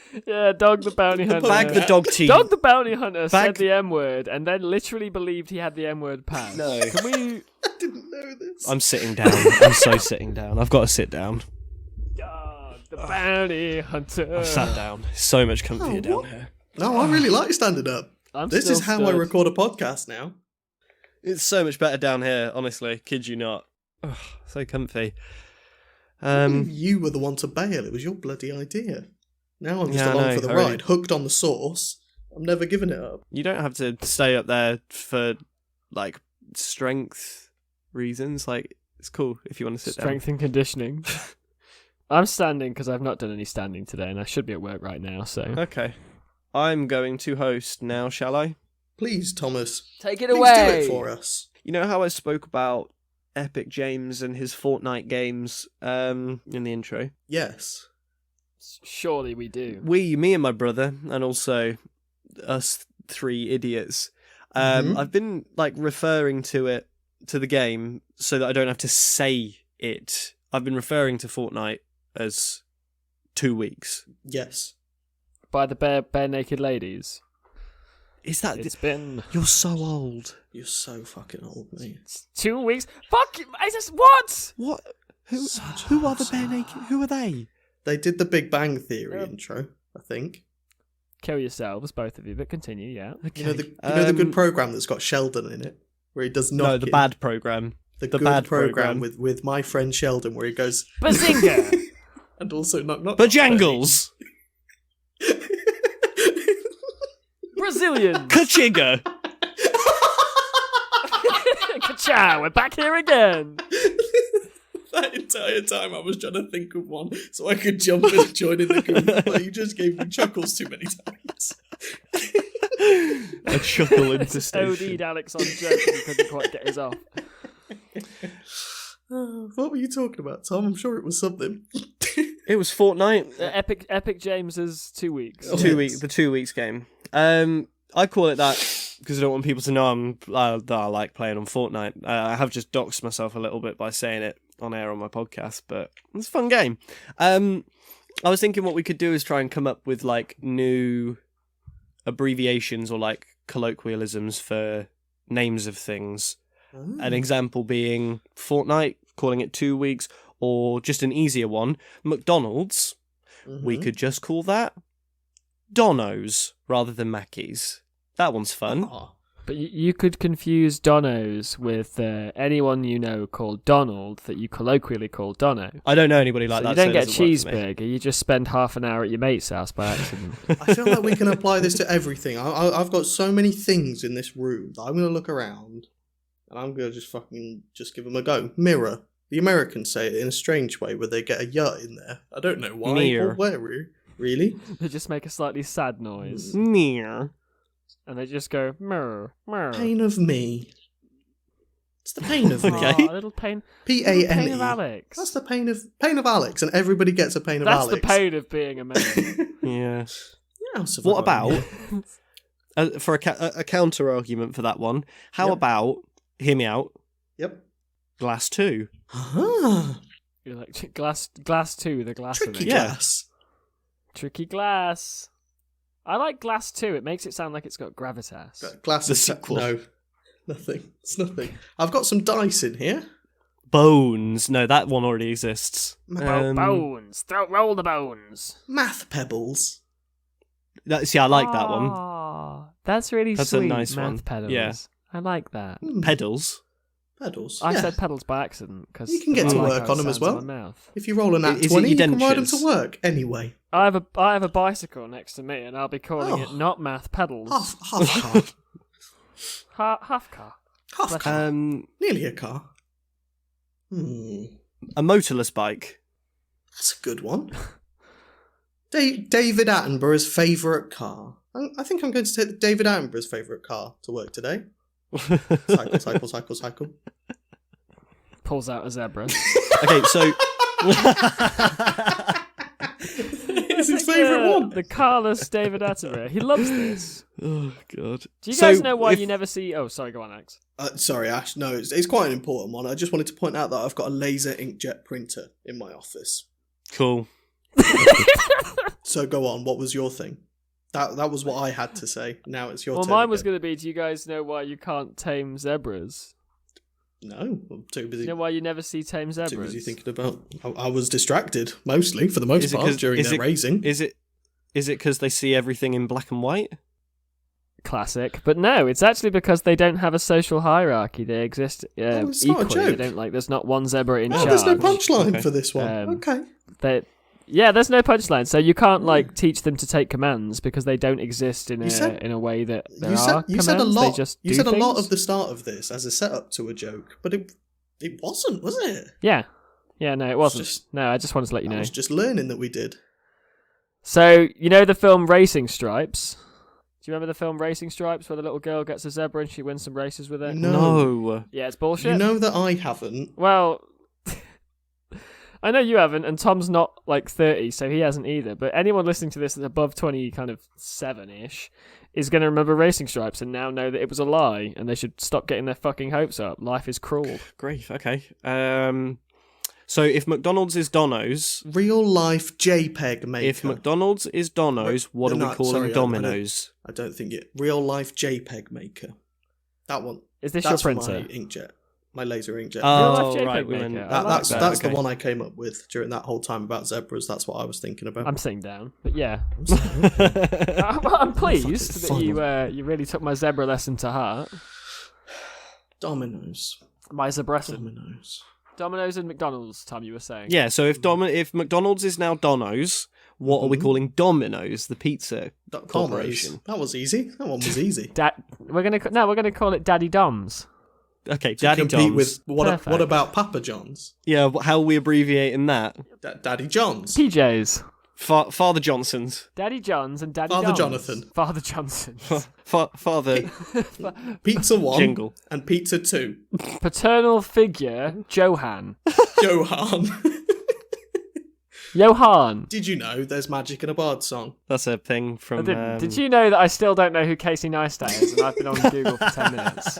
Dog the bounty hunter. Bag the dog teeth. Dog the bounty hunter said the M word and then literally believed he had the M word passed. No. Can we... I didn't know this. I'm sitting down. I'm so sitting down. I've got to sit down. Dog the bounty hunter. I've sat down. So much comfier down here. No, I really like standing up. This is how I record a podcast now. It's so much better down here, honestly. Kid you not. Ugh, so comfy. You were the one to bail. It was your bloody idea. Now I'm just along for the ride, hooked on the sauce. I'm never giving it up. You don't have to stay up there for, like, strength reasons. Like, it's cool if you want to sit down. Strength and conditioning. I'm standing because I've not done any standing today, and I should be at work right now, so... Okay. I'm going to host now, shall I? Please, Thomas. Take it Please away. do it for us. You know how I spoke about Epic James and his Fortnite games in the intro? Yes. Surely we do. Me and my brother, and also us three idiots. I've been like referring to the game so that I don't have to say it. I've been referring to Fortnite as 2 weeks. Yes. By the bare naked ladies. Is that... It's been... You're so old. You're so fucking old, mate. It's 2 weeks. Fuck! Is this... What? What? Who are the bare naked... Who are they? They did the Big Bang Theory intro, I think. Kill yourselves, both of you, but continue, yeah. Okay. You know the good program that's got Sheldon in it? Where he does knocking? No, the bad program. The good bad program with my friend Sheldon, where he goes... Bazinga! And also knock. Bojangles! Brazilian! Kachiga! Ka-chow, we're back here again! That entire time I was trying to think of one so I could jump in and join in the group, but you just gave me chuckles too many times. A chuckle into Just station. OD'd Alex on joke and he couldn't quite get his off. What were you talking about, Tom? I'm sure it was something. It was Fortnite. Epic James's 2 weeks. The 2 weeks game. I call it that because I don't want people to know that I like playing on Fortnite. I have just doxed myself a little bit by saying it on air on my podcast, but it's a fun game. I was thinking what we could do is try and come up with like new abbreviations or like colloquialisms for names of things. An example being Fortnite, calling it 2 weeks, or just an easier one, McDonald's. We could just call that Donos rather than Mackey's. That one's fun. Oh. But you could confuse Donos with anyone you know called Donald that you colloquially call Dono. I don't know anybody like So that. you don't get a it doesn't work for me. cheeseburger, you just spend half an hour at your mate's house by accident. I feel like we can apply this to everything. I've got so many things in this room that I'm going to look around and I'm going to just give them a go. Mirror. The Americans say it in a strange way where they get a yut in there. I don't know why Mirror. or where. Really? They just make a slightly sad noise. Near. And they just go, murr, murr. Pain of me. It's the pain of me. Okay. Oh, a little pain. P-A-N-E. Pain of Alex. That's the pain of Alex, and everybody gets a pain of That's Alex. the pain of being a man. Yeah. Yeah, What about, for a counter argument for that one, how about, hear me out, Yep. glass 2? You're like, glass 2, the glass Tricky in it. glass. Tricky glass. I like glass 2. It makes it sound like it's got gravitas. Glass The is sequel. No. Nothing. It's nothing. I've got some dice in here. Bones. No, that one already exists. Bones. Roll the bones. Math pebbles. See, I like that one. Aw, that's really That's sweet. a nice Math one. pedals. Yeah. I like that. Pedals. Pedals. I yeah. said pedals by accident because You can get to work on them as well. If you roll a nat Is it 20, you your can ride them dentures? to work anyway. I have a bicycle next to me, and I'll be calling it Oh. not math pedals. Half car. Half car. Half car. Um, Nearly a car. a motorless bike. That's a good one. David Attenborough's favourite car. I think I'm going to take David Attenborough's favourite car to work today. Cycle. Pulls out a zebra. Okay, so It's his favourite one. The carless David Attenborough. He loves this. oh god. Do you guys know why if- you never see? Oh, sorry. Go on, Alex. Sorry, Ash. No, it's quite an important one. I just wanted to point out that I've got a laser inkjet printer in my office. Cool. So go on. What was your thing? That was what I had to say. Now it's your Well, turn. mine was again. going to be. Do you guys know why you can't tame zebras? No, I'm too Do busy. you know why you never see tame zebras? Too busy thinking about. I was distracted mostly for the most part during their raising. Is it because they see everything in black and white? Classic, but no, it's actually because they don't have a social hierarchy. They exist it's not a equally. They joke. don't like. There's not one zebra in Oh, charge. there's no punchline Okay. for this one. Okay. There's no punchline. So you can't like teach them to take commands because they don't exist in You a way that there You are said commands. a lot. They just You do said a lot things. of the start of this as a setup to a joke, but it wasn't, was it? Yeah, no, it wasn't. just- No, I just wanted to let you I know. was just learning that we did. So you know the film Racing Stripes. Do you remember the film Racing Stripes, where the little girl gets a zebra and she wins some races with it? No. Yeah, it's bullshit. You know that I haven't. Well, I know you haven't, and Tom's not like 30, so he hasn't either. But anyone listening to this that's above 20, kind of 7-ish, is going to remember Racing Stripes and now know that it was a lie, and they should stop getting their fucking hopes up. Life is cruel. Great. Okay. So if McDonald's is Dono's, Real life JPEG maker. if McDonald's is Dono's, what are we calling Domino's? I don't think it. Real life JPEG maker. That one. Is this That's your my printer? inkjet. My laser inkjet. Oh, JPEG right. maker. We went, I like that's that. the okay. one I came up with during that whole time about zebras. That's what I was thinking about. I'm sitting down, but yeah. I'm sorry. I'm pleased that Fucking you really took my zebra lesson to heart. Domino's. My zebresson. Domino's. Domino's and McDonald's, Tom, you were saying. Yeah. So if McDonald's is now Dono's, what are we calling Domino's, the pizza corporation? That was easy. That one was easy. We're gonna call it Daddy Dom's. Okay, To Daddy compete Dom's. with what Perfect. about Papa John's? Yeah, how are we abbreviating that? Daddy John's. PJs. Father Johnson's. Daddy John's and Daddy Father Dom's. Jonathan. Father Johnson. Father Pizza 1 Jingle. and Pizza 2. Paternal figure Johan. Johan. Johan. Did you know there's magic in a bard song? That's a thing from. Did you know that I still don't know who Casey Neistat is, and I've been on Google for 10 minutes?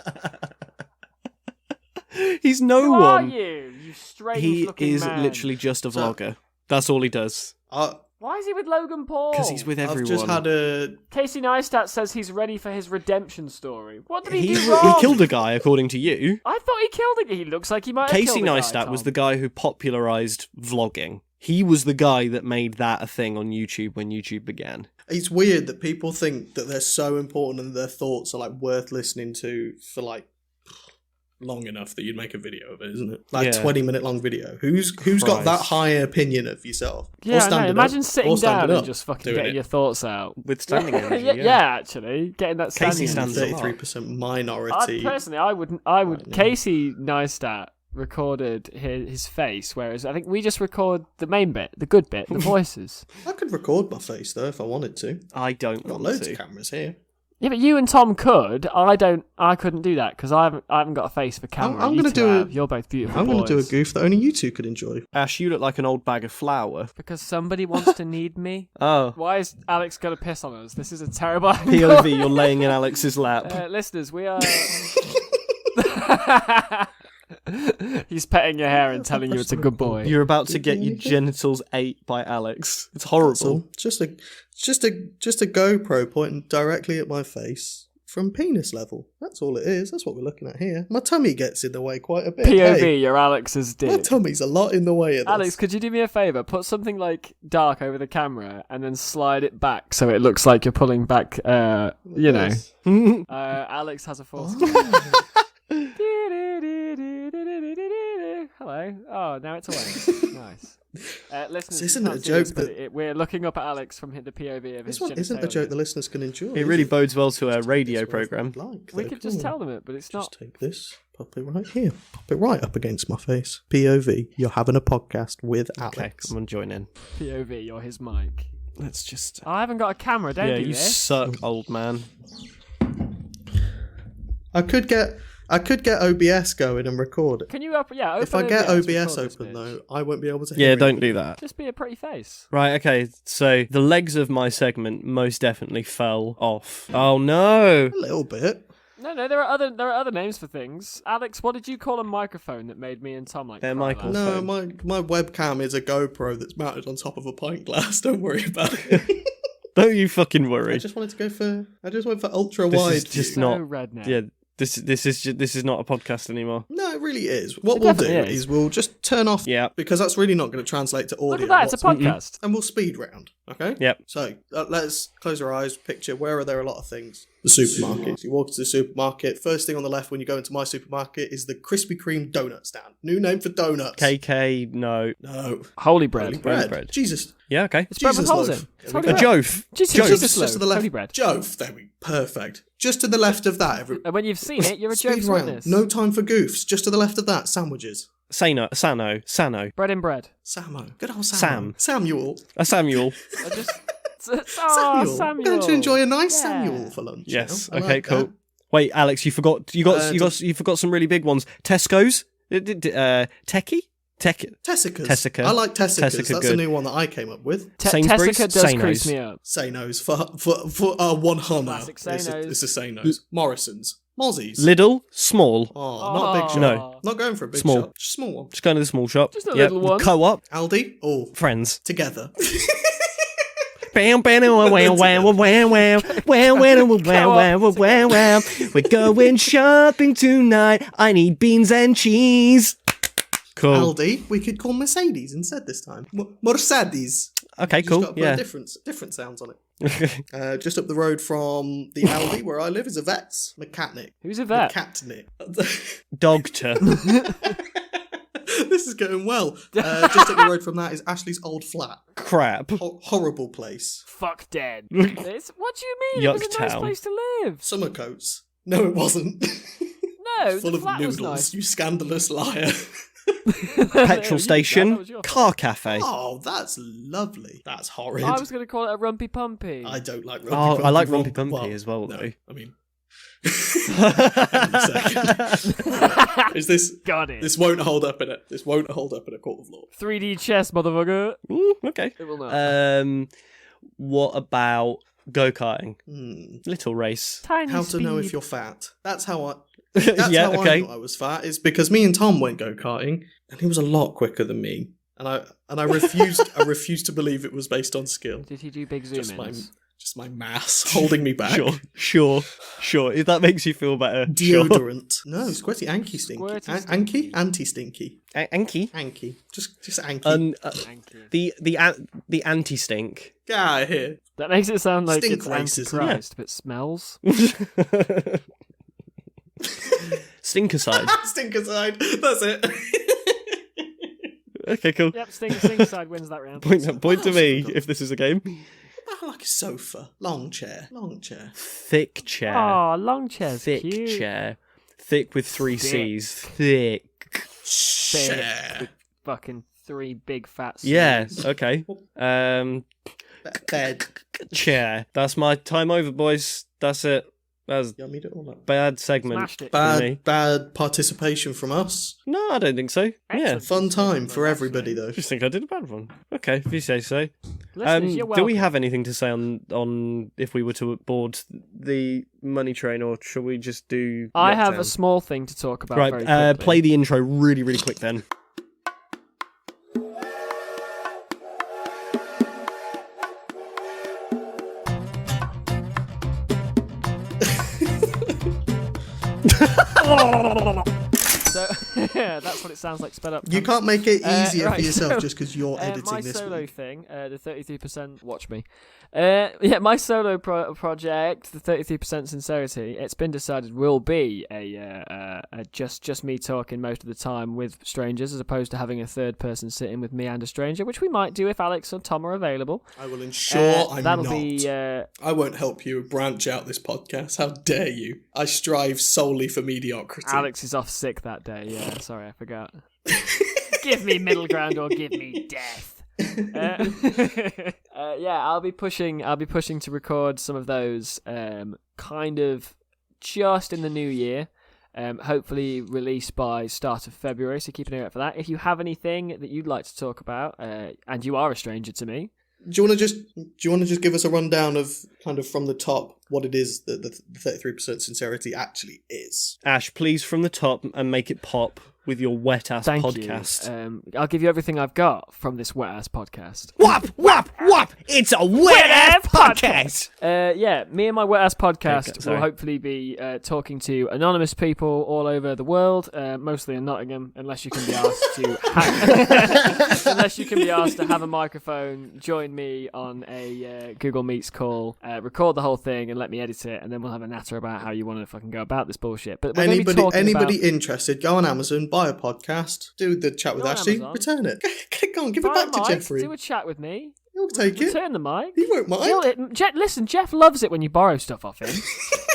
He's no Who one. are you? You strange He looking is man. literally just a vlogger. That's all he does. Why is he with Logan Paul? Because he's with everyone. I've just had a... Casey Neistat says he's ready for his redemption story. What did he He do wrong? killed a guy, according to you. I thought he killed a guy. He looks like he might have Casey killed a guy, Neistat was Tom. the guy who popularized vlogging. He was the guy that made that a thing on YouTube when YouTube began. It's weird that people think that they're so important and their thoughts are like worth listening to for like long enough that you'd make a video of it, isn't it? Like Yeah. 20-minute long video. Who's got that Christ. high opinion of yourself? Yeah, Or I know. standing Imagine up. sitting Or standing down and up just fucking doing getting it. your thoughts out. With standing energy, yeah, actually, getting that Casey standing stands energy. a lot. 33% minority. Personally, I would. Right, Casey Neistat recorded his face, whereas I think we just record the main bit, the good bit, the voices. I could record my face though if I wanted to. I don't I've got want loads to. of cameras here. Yeah, but you and Tom could. I don't. I couldn't do that because I haven't got a face for camera. I'm You gonna two do a- have. You're both beautiful I'm going to do a boys. goof that only you two could enjoy. Ash, you look like an old bag of flour. Because somebody wants to need me. Oh. Why is Alex gonna piss on us? This is a terrible angle. POV, you're laying in Alex's lap. Listeners, we are. He's petting your hair and telling you it's a good boy. You're about to get your genitals ate by Alex. It's horrible. So just a GoPro pointing directly at my face from penis level. That's all it is. That's what we're looking at here. My tummy gets in the way quite a bit. POV, Hey, you're Alex's my dick. tummy's a lot in the way of this. Alex, could you do me a favour? Put something like dark over the camera and then slide it back so it looks like you're pulling back, you know. Yes. Alex has a force. Oh. Hello. Oh, now it's away. Nice. Listeners, This isn't you can't a see joke this, but we're looking up at Alex from the POV of his This one isn't a joke the listeners can enjoy. It really bodes well to our radio program. We could just tell them it, but it's not. Just take this, pop it right here, pop it right up against my face. POV, you're having a podcast with Alex. Okay, come on, join in. POV, you're his mic. Let's just... I haven't got a camera, don't yeah, do you this. suck, old man. I could get OBS going and record it. Can you open If I get OBS, OBS record this open bitch. though, I won't be able to hear Yeah, it. don't do that. Just be a pretty face. Right, okay, so the legs of my segment most definitely fell off. Oh no! A little bit. No, there are other names for things. Alex, what did you call a microphone that made me and Tom like? They're cry Michael. last No, time? my webcam is a GoPro that's mounted on top of a pint glass. Don't worry about it. Don't you fucking I worry. just went for ultra This wide. is just So not... redneck. Yeah, this is not a podcast anymore. No, it really is. What It we'll do definitely is. is we'll just turn off. Yeah. Because that's really not going to translate to audio. Look at that, it's a podcast. And we'll speed round, okay? Yep. So let's close our eyes, picture where are there a lot of things? The supermarket. So you walk into the supermarket. First thing on the left when you go into my supermarket is the Krispy Kreme donut stand. New name for donuts. KK, no. No. Holy bread. Holy bread. bread. Jesus. Yeah, okay. It's bread with Jesus holes loaf. in. It's There we holy A go. bread. Jove. Jesus, Jove. Jesus Just to the loaf. left. Holy bread. Jove. There we perfect. Just to the left of that. And when you've seen it, you're a Speed joke's round. witness. No time for goofs. Just to the left of that, sandwiches. Sano. Bread in bread. Samo. Good old Samo. Sam. Samuel. A Samuel. I just... Samuel. Samuel. Going to enjoy a nice Yeah. Samuel for lunch. Yes. you know? I Okay, like cool. that. Wait, Alex, you forgot some really big ones. Tesco's? Techie? Tessicas. Tessica. I like Tessicas. Tessica, That's good. a new one that I came up with. Sainsbury's? Tessica does Say-nos. crease me up. Say-nos for one Hana. Classic It's say-nos. a Say-nos. Morrison's. Mozzies. Lidl? Small. Oh, not a big shop. No. Not going for a big Small. shop. Just a small one. Just going to the small shop. Just a Yep. little one. Co-op. Aldi. Oh, Friends. together. Bam, bam, wow, wow, wow, wow, wow, wow, wow, wow, wow. We're going shopping tonight. I need beans and cheese. Cool. Aldi. We could call Mercedes instead this time. Mercedes. Okay, Just cool. got to put Yeah. different sounds on it. Just up the road from the Aldi where I live is a vet's mechanic. Who's a vet? Catnip. Dogter. This is going well. Just up the road from that is Ashley's old flat. Crap. Horrible place. Fuck dead. What do you mean? It was a nice Yucktown. place to live. Summer coats. No, it wasn't. No, Full the of flat was noodles. nice. You scandalous liar. Petrol That station. was your Car cafe. Oh, that's lovely. That's horrid. I was going to call it a rumpy pumpy. I don't like rumpy Oh, pumpy. I like Rumpy Pumpy as well, no, though. I mean, hang on a second. Is this? Got it. This won't hold up in it. This won't hold up in a court of law. 3D chess, motherfucker. Ooh, okay. It will not. What about go-karting? Hmm. Little race. Tiny How speed. to know if you're fat? That's how I. That's Yeah, how okay. I thought I was fat. Is because me and Tom went go karting, and he was a lot quicker than me, and I refused. I refused to believe it was based on skill. Did he do big Just zoom-ins? my mass holding me back. Sure. If that makes you feel better. Sure. Deodorant. No, squirty anky stinky. Squirty Anky? Anti-stinky. Anki. Anky. Just anky. Thank you. The anti-stink. Get out of here. That makes it sound like Stink it's racism. Antichrist, but smells. Stinker side. Stinker side. That's it. Okay, cool. Yep, Stinker side wins that round. Point to me else? if this is a game. I like a sofa. Long chair. Thick chair. Oh, long chair's Thick cute. chair. Thick with three Thick. C's. Thick. Chair. With fucking 3 big fat Yeah, C's. okay. Bed. Chair. That's my time over, boys. That's it. That's You want me to all that? bad segment Smashed it. for me. Bad participation from us. No, I don't think so. Yeah. Excellent. Fun time for everybody though. I just think I did a bad one. Okay, if you say so. Listeners, you're Do welcome. we have anything to say on if we were to board the money train, or shall we just do? I have lockdown? a small thing to talk about Right, very quickly. play the intro really, really quick then. So that's what it sounds like sped up. You can't make it easier right, for yourself so, just because you're editing my this solo week. thing, the 33%. Watch me. My solo project, the 33% sincerity. It's been decided will be a just me talking most of the time with strangers, as opposed to having a third person sitting with me and a stranger, which we might do if Alex or Tom are available. I will ensure I'm that'll not. Be, I won't help you branch out this podcast. How dare you? I strive solely for mediocrity. Alex is off sick that day. Yeah, sorry, I forgot. Give me middle ground or give me death. I'll be pushing to record some of those kind of just in the new year. Hopefully released by start of February, so keep an eye out for that. If you have anything that you'd like to talk about, and you are a stranger to me, do you want to just give us a rundown of kind of from the top what it is that the 33% sincerity actually is? Ash, please from the top and make it pop with your wet ass Thank podcast. You. I'll give you everything I've got from this wet ass podcast. Whop, whop, whop! It's a wet ass podcast! Me and my wet ass podcast Okay, will hopefully be talking to anonymous people all over the world, mostly in Nottingham, unless you can be asked to have a microphone, join me on a Google Meets call, record the whole thing and let me edit it, and then we'll have a natter about how you want to fucking go about this bullshit. But anybody interested, go on Amazon, buy a podcast, do the chat with Ashley, return it. Go on, give it back to Jeffrey. Do a chat with me. He'll take it. Return the mic. He won't mind. Listen, Jeff loves it when you borrow stuff off him.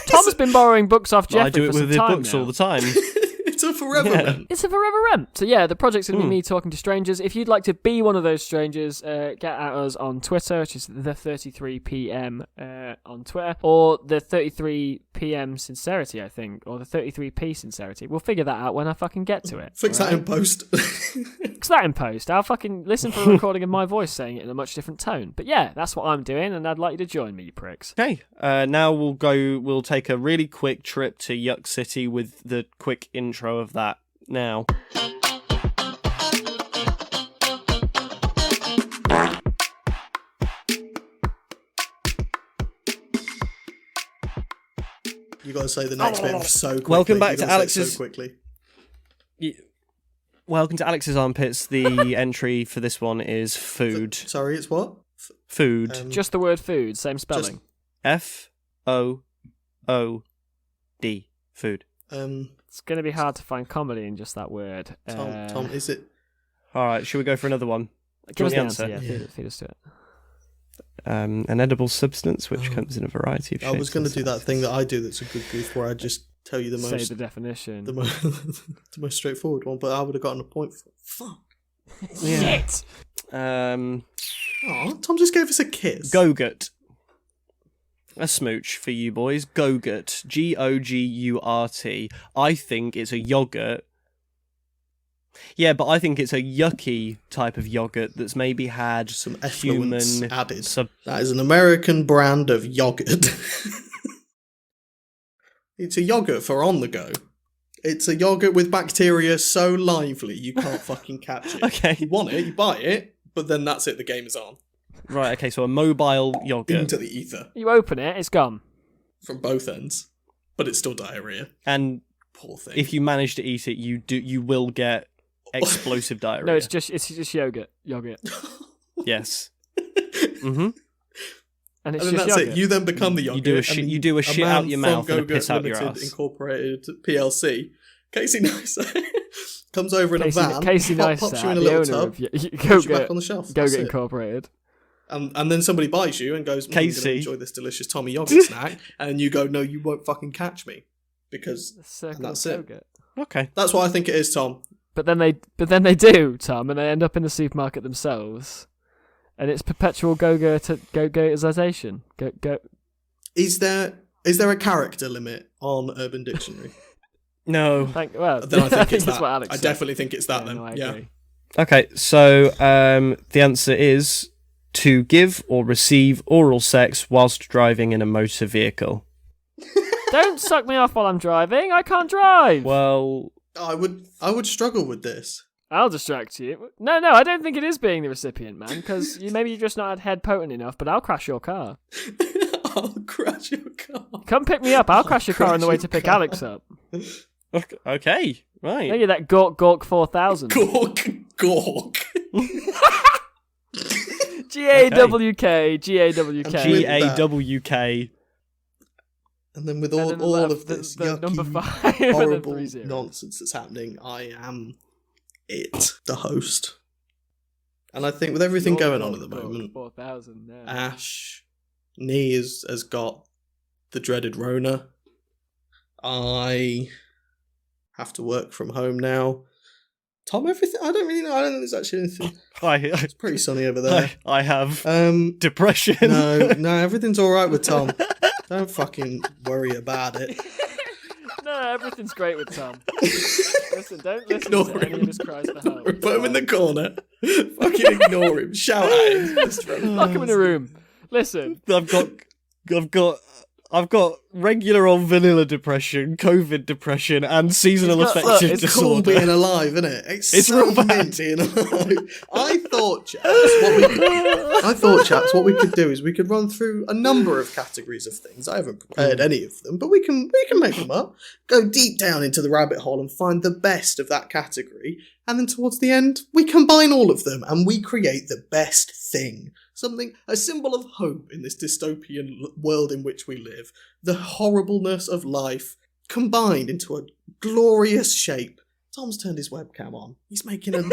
Tom's been borrowing books off Jeffrey I do it for with some the time books now. all the time. It's a forever rent. It's a forever rent. So yeah, the project's going to be me talking to strangers. If you'd like to be one of those strangers, get at us on Twitter, which is the 33PM on Twitter, or the 33PM sincerity, I think, or the 33p sincerity. We'll figure that out when I fucking get to it. Fix that in post. Fix that in post. I'll fucking listen for a recording of my voice saying it in a much different tone. But yeah, that's what I'm doing, and I'd like you to join me, you pricks. Okay, now we'll take a really quick trip to Yuck City with the quick intro of that now. You got to say the next bit so quickly. Welcome back to Alex's. Alex's. So quickly. Welcome to Alex's Armpits. The entry for this one is food. Sorry, it's what? Food. Just the word food, same spelling. FOOD. Food. It's going to be hard to find comedy in just that word. Tom, is it? All right, should we go for another one? Give us you the want answer. the Yeah, feed us to it. An edible substance which comes in a variety of shapes. I was going to do that thing that I do that's a good goof where I just tell you the Say most... the definition. The most straightforward one, but I would have gotten a point for... Fuck. Shit! Tom just gave us a kiss. Go-gut. A smooch for you boys. Go-gut. G-O-G-U-R-T. I think it's a yogurt. Yeah, but I think it's a yucky type of yogurt that's maybe had some effluents human added. That is an American brand of yogurt. It's a yogurt for on the go. It's a yogurt with bacteria so lively you can't fucking catch it. Okay. You want it, you buy it, but then that's it, the game is on. Right, okay, so a mobile yogurt. Into the ether. You open it, it's gone. From both ends. But it's still diarrhea. And poor thing. if you manage to eat it, you will get explosive diarrhea. No, it's just yogurt. Yes. Mm-hmm. And it's then just that's yogurt. it. You then become the yogurt. You do a shit out your mouth and a piss out your Limited ass. Incorporated PLC. Casey Neistat comes over in a van. Casey pops Neistat, you in a the little owner tub. of Puts you back on the shelf. That's Go-Get it. Incorporated. And then somebody buys you and goes, I'm going to Casey. enjoy this delicious Tommy yogurt snack. And you go, no, you won't fucking catch me. Because that's it. Yogurt. Okay. That's what I think it is, Tom. But then they do, Tom, and they end up in the supermarket themselves. And it's perpetual go-go-ization. Go. Is there a character limit on Urban Dictionary? No. Then I think it's that's that. what Alex I said. definitely think it's that No, I then. Yeah. agree. Okay, so the answer is to give or receive oral sex whilst driving in a motor vehicle. Don't suck me off while I'm driving. I can't drive. Well, I would struggle with this. I'll distract you. No, I don't think it is being the recipient, man, because maybe you've just not had head potent enough, but I'll crash your car. I'll crash your car. Come pick me up. I'll crash your car on the way to pick car. Alex up. Okay, right. Maybe that Gork 4000. Gork. G-A-W-K. G-A-W-K. And then with And all, then all left, of this the number yucky, 5 and then horrible 3 zeros. nonsense that's happening, I am the host. And I think with everything going on at the moment, 4000, yeah. Ash, Nee has got the dreaded Rona. I have to work from home now. Tom, everything, I don't really know. I don't think there's actually anything. It's pretty sunny over there. I have depression. No, everything's all right with Tom. Don't fucking worry about it. No, everything's great with Tom. Listen, don't listen Ignore to any him. of his cries for help. Put him in the corner. Fucking ignore him. Shout at him. Lock him in a room. Listen. I've got regular old vanilla depression, COVID depression, and seasonal It's got- affective It's disorder. cool being alive, isn't it? It's so real bad. mint being alive. I thought, chaps, what we could do is we could run through a number of categories of things. I haven't prepared any of them, but we can make them up. Go deep down into the rabbit hole and find the best of that category, and then towards the end, we combine all of them and we create the best thing. Something, a symbol of hope in this dystopian world in which we live. The horribleness of life combined into a glorious shape. Tom's turned his webcam on. He's making a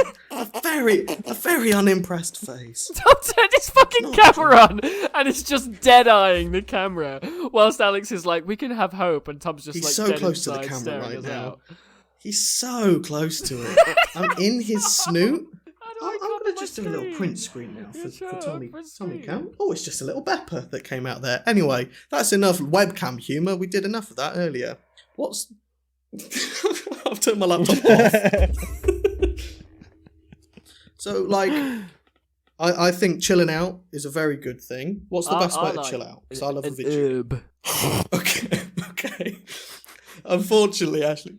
very unimpressed face. Tom turned his fucking Not camera on and it's just dead-eyeing the camera whilst Alex is like, we can have hope, and Tom's just He's like so dead close to the inside camera staring right us now. out. He's so close to it. I'm in his snoot. I'm going to just do a little print screen now for Tommy Cam. Oh, it's just a little Bepper that came out there. Anyway, that's enough webcam humour. We did enough of that earlier. What's... I've turned my laptop off. So, like, I think chilling out is a very good thing. What's the best way to chill out? Because I love a video. Okay. Unfortunately, Ashley...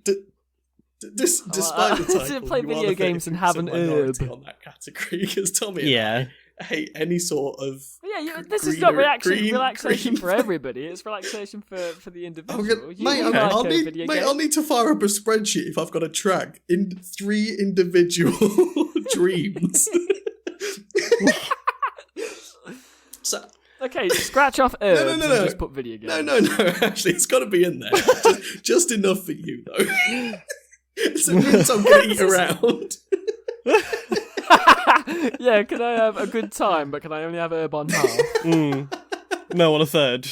Despite the title, play you video are the games and have an minority herb on that category, because Tommy Yeah. and I hate any sort of this is not green- relaxation for green- everybody. It's relaxation for the individual. I'll need to fire up a spreadsheet if I've got to track in 3 individual dreams. So Okay, scratch off herbs no. and just put video games. no, actually, it's got to be in there. just enough for you, though. So it means I'm going to eat around. Yeah, can I have a good time, but can I only have herb on half? No, on a third.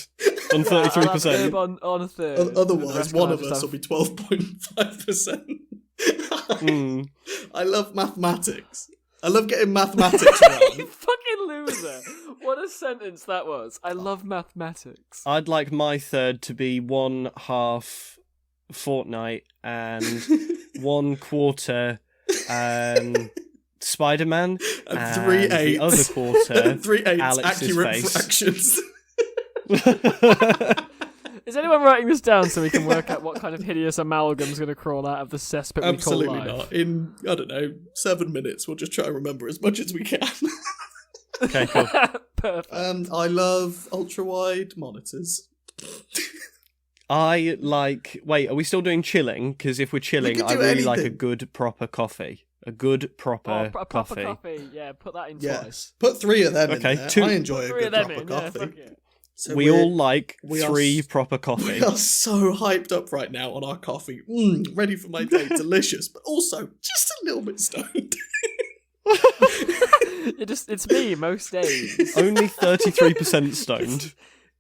On I'll have 33%. herb on a third. and the Otherwise, rest one can I of just us will have- be 12.5%. I love mathematics. I love getting mathematics You wrong. fucking loser. What a sentence that was. I love mathematics. I'd like my third to be 1/2 Fortnite and 1/4 Spider-Man And and 3/8. the other quarter 3/8 Alex's accurate face. fractions. Is anyone writing this down so we can work out what kind of hideous amalgam's going to crawl out of the cesspit Absolutely we call life? not. In, I don't know, 7 minutes, we'll just try and remember as much as we can. Okay, cool. Perfect. I love ultra-wide monitors. I like... Wait, are we still doing chilling? Because if we're chilling, could I do really like a anything. good proper coffee. A good proper A proper coffee. coffee. Yeah, put that in Yes. twice. Put 3 of them Okay, in there. 2. I enjoy a 3 good of them proper in. coffee. Yeah, fuck it. So We all like we are 3 proper coffee. We are so hyped up right now on our coffee. Ready for my day. Delicious, but also just a little bit stoned. It's me most days. Only 33% stoned.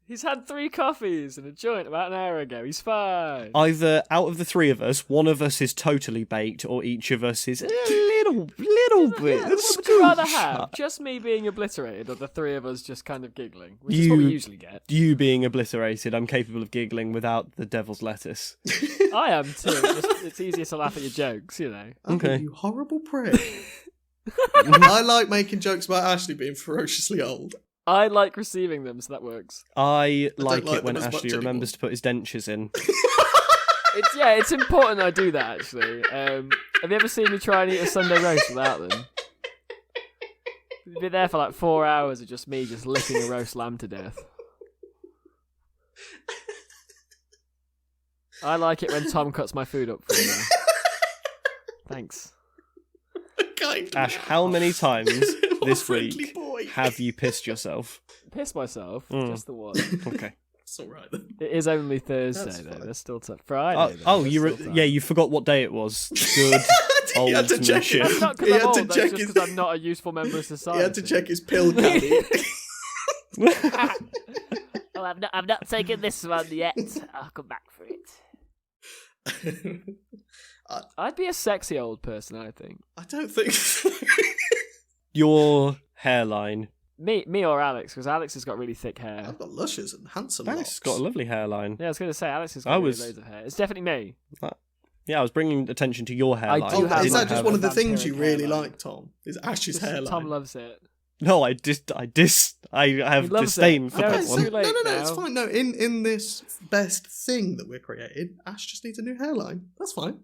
He's had 3 coffees and a joint about an hour ago. He's fine. Either out of the 3 of us, one of us is totally baked, or each of us is a little bit. What would you rather have? Just me being obliterated, or the 3 of us just kind of giggling? Which is what we usually get. You being obliterated, I'm capable of giggling without the devil's lettuce. I am too. It's easier to laugh at your jokes, you know. Okay. You horrible prick. I like making jokes about Ashley being ferociously old. I like receiving them, so that works. I like like it when them as much Ashley remembers anymore. to put his dentures in. It's important I do that, actually. Have you ever seen me try and eat a Sunday roast without them? You'd be there for like 4 hours of just me just licking a roast lamb to death. I like it when Tom cuts my food up for me. Thanks. Ash, how many times this friendly week boy. have you pissed yourself? Piss myself. Just the one. Okay. It's all right then. It is only Thursday That's though. fine. There's still Friday. You forgot what day it was. Good old had to check Nation. it. That's not He because had I'm old. to That's check just his- because I'm not a useful member of society. He had to check his pill caddy. Oh, I've not taken this one yet. I'll come back for it. I'd be a sexy old person, I think. I don't think so. Your hairline. Me or Alex, because Alex has got really thick hair. I've got luscious and handsome Alex locks. has got a lovely hairline. Yeah, I was going to say, Alex has got loads of hair. It's definitely me. Yeah, I was bringing attention to your hairline. do have Is that just one of the vampiric things you really hairline. like, Tom? Is Ash's Just- hairline? Tom loves it. No, I have He loves disdain it. for No, that it's one. too late no, it's now. fine. No, in this best thing that we're creating, Ash just needs a new hairline. That's fine.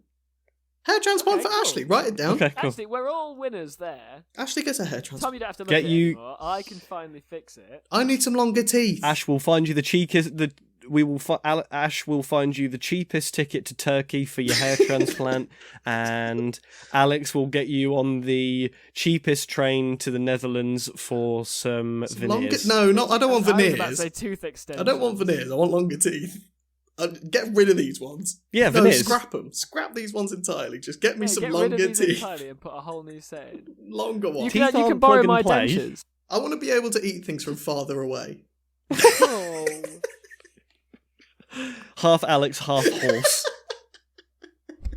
Hair transplant Okay, for cool. Ashley. Write it down. Okay, cool. Actually, we're all winners there. Ashley gets a hair Tom, transplant. you don't have to look Get at you- it anymore. I can finally fix it. I need some longer teeth. Ash will find you the cheapest. Ash will find you the cheapest ticket to Turkey for your hair transplant, and Alex will get you on the cheapest train to the Netherlands for some veneers. No, not. I don't want I was about to veneers. say tooth I extensions. don't want veneers. I want longer teeth. Get rid of these ones. Yeah, No, veneers. scrap them. Scrap these ones entirely. Just get me Yeah, some get longer rid of these teeth. entirely and put a whole new set in. Longer You ones. Teeth can aren't borrow plug my and play. dentures. I want to be able to eat things from farther away. Oh. Half Alex, half horse.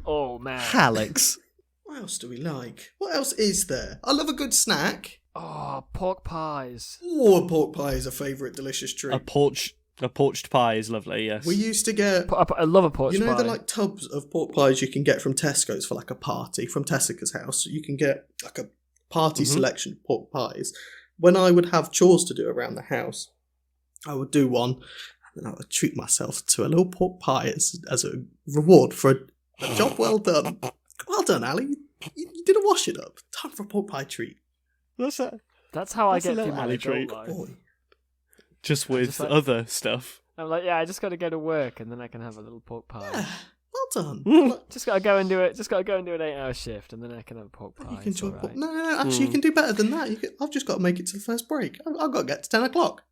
Oh, man. Alex. What else do we like? What else is there? I love a good snack. Oh, pork pies. Oh, a pork pie is a favourite delicious treat. A poached pie is lovely. Yes. We used to get, I love a pork you know, pie. the like tubs of pork pies you can get from Tesco's for like a party from Tessica's house. You can get like a party selection of pork pies. When I would have chores to do around the house, I would do one, and then I would treat myself to a little pork pie as a reward for a job well done. Well done, Ali. You didn't wash it up. Time for a pork pie treat. What's that? That's how I That's a get little through my alley adult treat. life. Boy. Just with just like- other stuff. I'm like, yeah, I just got to go to work and then I can have a little pork pie. Yeah, well done. Just got to go and do it. Just got to go and do an 8-hour shift and then I can have a pork pie. You can It's enjoy all pork. right. No, actually, you can do better than that. I've just got to make it to the first break. I've got to get to 10 o'clock.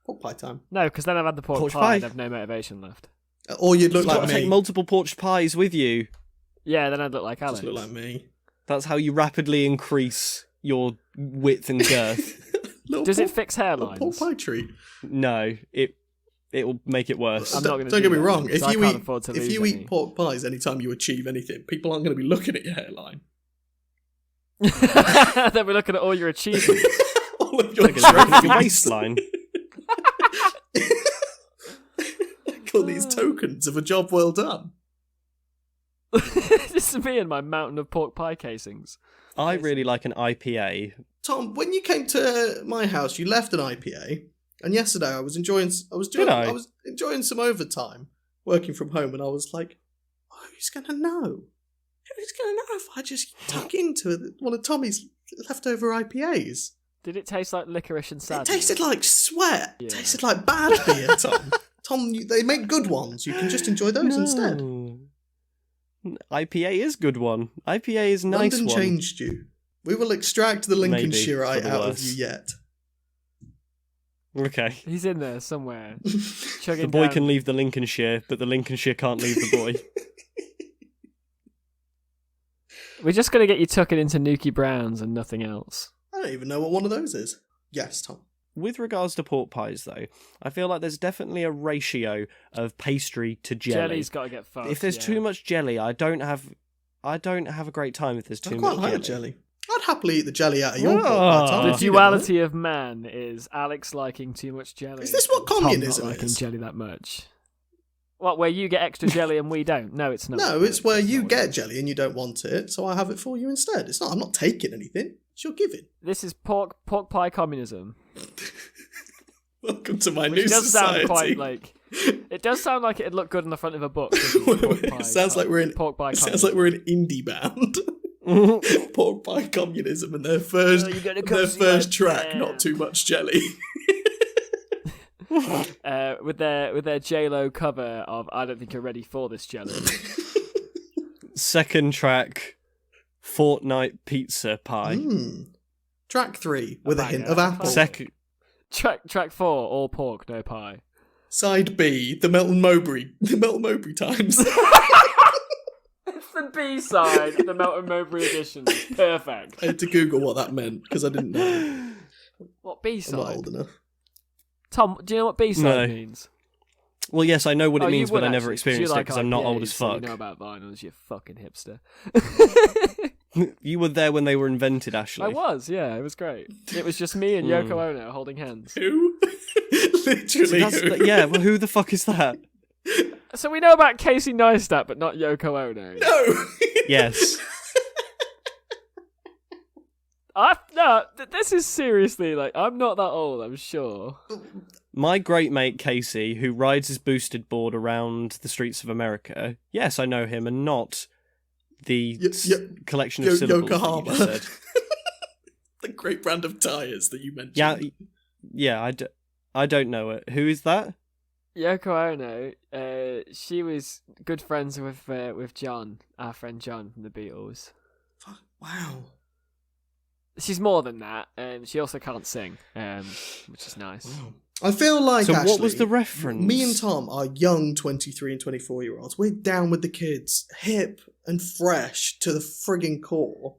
Pork pie time. No, because then I've had the pork Pork pie pie. and I've no motivation left. Or you'd look You've got like to me. take multiple poached pies with you. Yeah, then I'd look like Alex. Just look like me. That's how you rapidly increase your width and girth. Does it fix Little hairlines? pork pie treat. No, it will make it worse. I'm not gonna Don't do get me that, wrong. because If I you can't eat afford to if lose you any. eat pork pies anytime you achieve anything, people aren't going to be looking at your hairline. Then we're looking at all your achievements. All of your Look at your trophies. waistline. Call these tokens of a job well done. This is me and my mountain of pork pie casings. I really like an IPA. Tom, when you came to my house, you left an IPA, and yesterday I was enjoying some overtime working from home, and I was like, oh, who's gonna know? Who's gonna know if I just tuck into one of Tommy's leftover IPAs? Did it taste like licorice and It sadness? tasted like sweat. Yeah. It tasted like bad beer, Tom. Tom, they make good ones. You can just enjoy those instead. IPA is good one. IPA is nice London one. changed you. We will extract the Lincolnshireite for the out of worse. you yet. Okay. He's in there somewhere. Chugging The boy down. can leave the Lincolnshire, but the Lincolnshire can't leave the boy. We're just going to get you tucking into Nuki Browns and nothing else. I don't even know what one of those is. Yes, Tom. With regards to pork pies, though, I feel like there's definitely a ratio of pastry to jelly. Jelly's got to get fucked. If there's yeah. too much jelly, I don't have a great time if there's I too quite much like jelly. jelly. I'd happily eat the jelly out of your pork Ah. pie, Tom. The if you duality of man is Alex liking too much jelly. Is this what and Tom communism not liking is? jelly that much? What, where you get extra jelly and we don't? No, it's not. No, it's where That's you not what it get is. jelly and you don't want it, so I have it for you instead. It's not. I'm not taking anything. It's your giving. This is pork pie communism. Welcome to my Which new does society. sound quite like... It doesn't sound like it'd look good on the front of a book. Pork pie It sounds like we're in. pork pie It sounds like we're an indie band. Pork pie communism and their first Oh, you gotta come their see first my track. band. Not too much jelly. with their J-Lo cover of "I Don't Think You're Ready for This Jelly." Second track, Fortnite pizza pie. Track 3 with a hint of apple. Second. Track 4, all pork, no pie. Side B, the Melton Mowbray times. It's the B-side, the Melton Mowbray edition. Perfect. I had to Google what that meant because I didn't know. What I'm B-side? not old enough. Tom, do you know what B-side No. means? Well, yes, I know what it means, you but would I never actually, 'cause you experienced it like because I'm not old IPAs, as so fuck. You know about vinyls, you fucking hipster. You were there when they were invented, Ashley. I was, yeah, it was great. It was just me and Yoko Ono holding hands. Who? Literally who? Yeah, well, who the fuck is that? So we know about Casey Neistat, but not Yoko Ono. No! Yes. This is seriously, like, I'm not that old, I'm sure. My great mate Casey, who rides his boosted board around the streets of America, yes, I know him, and not the collection of syllables that you Yokohama. just said. The great brand of tyres that you mentioned. Yeah, I don't know it. Who is that? Yoko Ono, she was good friends with John, our friend John from the Beatles. Wow. She's more than that, and she also can't sing, which is nice. Wow. I feel like, So actually, what was the reference? Me and Tom are young 23 and 24-year-olds. We're down with the kids, hip and fresh to the frigging core.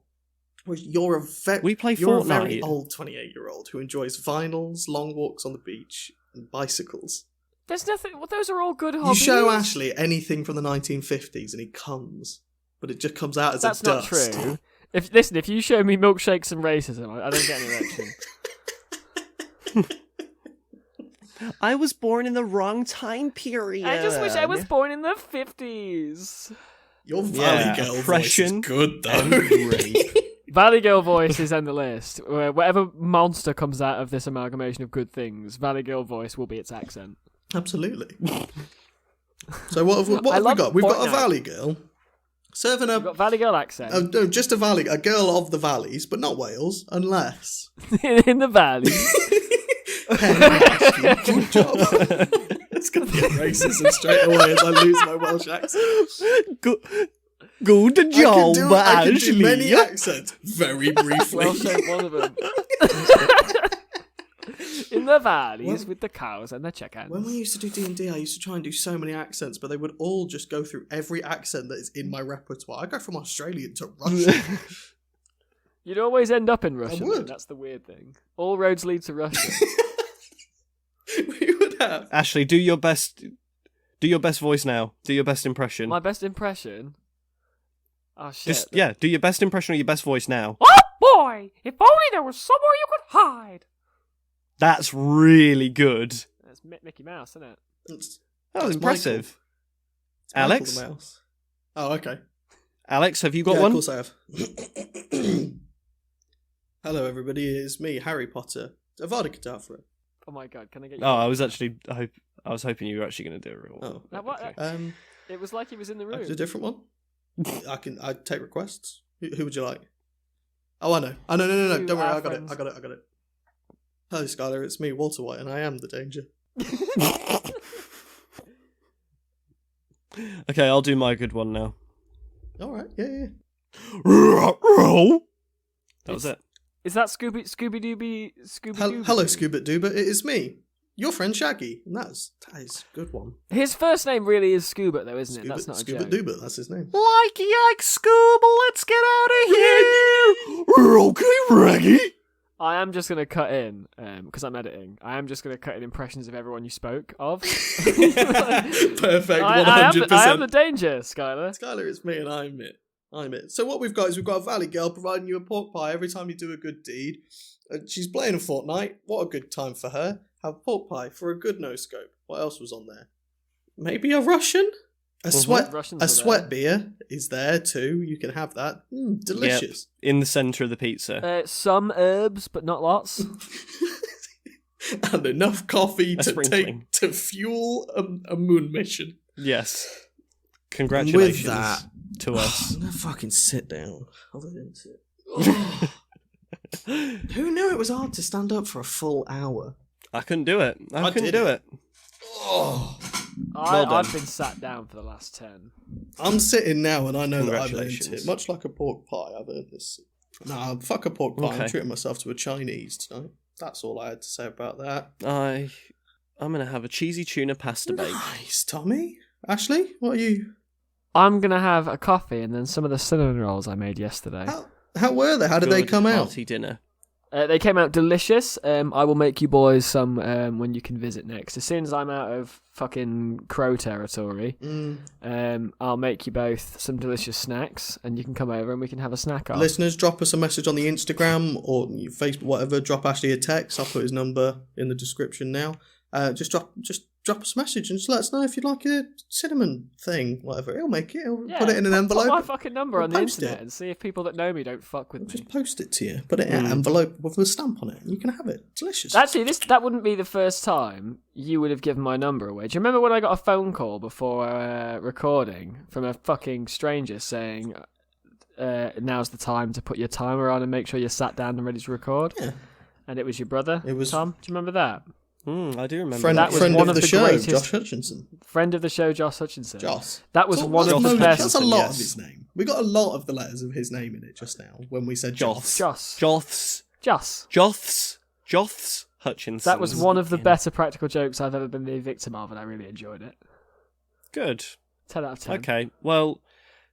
Whereas you're We play you're a Fortnite. very old 28-year-old who enjoys vinyls, long walks on the beach, and bicycles. There's nothing. Well, those are all good You hobbies. show Ashley anything from the 1950s and he comes, but it just comes out as That's a not dust. true. If you show me milkshakes and racism, I don't get an erection. I was born in the wrong time period. I just wish I was born in the 50s. Your Valley Girl voice is oppression good though. and rape. Valley Girl voice is on the list. Whatever monster comes out of this amalgamation of good things, Valley Girl voice will be its accent. Absolutely. So what have we love got? We've got a Fortnite. Valley Girl serving You've got Valley Girl accent no, just a Valley, a girl of the valleys, but not Wales, unless. in the valley. Good job. It's going to be racism straight away as I lose my Welsh accent. Good job, I can do Ashley. many accents very briefly. Welsh ain't one of them. In the valleys with the cows and the chickens. When we used to do D&D, I used to try and do so many accents, but they would all just go through every accent that is in my repertoire. I go from Australian to Russian. You'd always end up in Russia. would. Though. That's the weird thing. All roads lead to Russia. We would have. Ashley, do your best voice now. Do your best impression. My best impression. Oh shit! Do your best impression or your best voice now. Oh boy! If only there was somewhere you could hide. That's really good. That's Mickey Mouse, isn't it? That was That's impressive. It's Michael Alex? the Mouse. Oh, okay. Alex, have you got Yeah, one? of course I have. Hello, everybody. It's me, Harry Potter. Avada Kedavra. Oh my god! Can I get you? Oh, I was hoping you were actually going to do a real one. Oh, Now, what? Okay. It was like he was in the I room. could do a different one. I take requests. Who would you like? Oh, I know. Oh, no. To Don't worry. our I got friends. it. Hello, Skylar. It's me, Walter White, and I am the danger. Okay, I'll do my good one now. All right. Yeah. That was it. Is that Scooby Dooby? Hello, Scuba Dooba. It is me, your friend Shaggy, and that is a good one. His first name really is Scuba, though, isn't it? That's not a Scuba joke. Dooba. That's his name. Like yike, Scuba, let's get out of here! Okay, Reggie! I am just going to cut in, because I'm editing, I am just going to cut in impressions of everyone you spoke of. Perfect. 100%. I am the danger, Skylar. Skylar, it's me, and I'm it. So what we've got is we've got a Valley Girl providing you a pork pie every time you do a good deed. She's playing a Fortnite. What a good time for her. Have pork pie for a good no-scope. What else was on there? Maybe a Russian? A Russians are sweat beer is there too. You can have that. Delicious. Yep, in the centre of the pizza. Some herbs, but not lots. And enough coffee A sprinkling. to fuel a moon mission. Yes. Congratulations With that, to us. I'm gonna fucking sit down. I didn't sit. Who knew it was hard to stand up for a full hour? I couldn't do it. I couldn't did do it. it. Oh, I've been sat down for the last 10. I'm sitting now, and I know that I've earned Congratulations. it. Much like a pork pie, I've earned this. Nah, fuck a pork pie. I'm Okay. treating myself to a Chinese tonight. That's all I had to say about that. I'm going to have a cheesy tuna pasta bake. Nice, Tommy. Ashley, what are you? I'm going to have a coffee and then some of the cinnamon rolls I made yesterday. How were they? How did they Good come out? Party dinner. They came out delicious. I will make you boys some when you can visit next. As soon as I'm out of fucking crow territory, I'll make you both some delicious snacks, and you can come over and we can have a snack off. Listeners, drop us a message on the Instagram or Facebook, whatever. Drop Ashley a text. I'll put his number in the description now. Just drop us a message and just let us know if you'd like a cinnamon thing, whatever. He'll make it. He'll put it in an envelope. Put my fucking number on the post internet it. and see if people that know me don't fuck with me. Just post it to you. Put it in an envelope with a stamp on it. And you can have it. Delicious. Actually, that wouldn't be the first time you would have given my number away. Do you remember when I got a phone call before recording from a fucking stranger saying, now's the time to put your timer on and make sure you're sat down and ready to record? Yeah. And it was your brother, It was- Tom? Do you remember that? I do remember friend That was friend one of of the the show, greatest- Josh Hutchinson. Friend of the show, Josh Hutchinson. Joss. That was So one of the that's best. a lot yes. of his name. We got a lot of the letters of his name in it just now when we said Joss. Joss. Joths Hutchinson. That was one of the better practical jokes I've ever been the victim of, and I really enjoyed it. Good. 10 out of 10. Okay, well,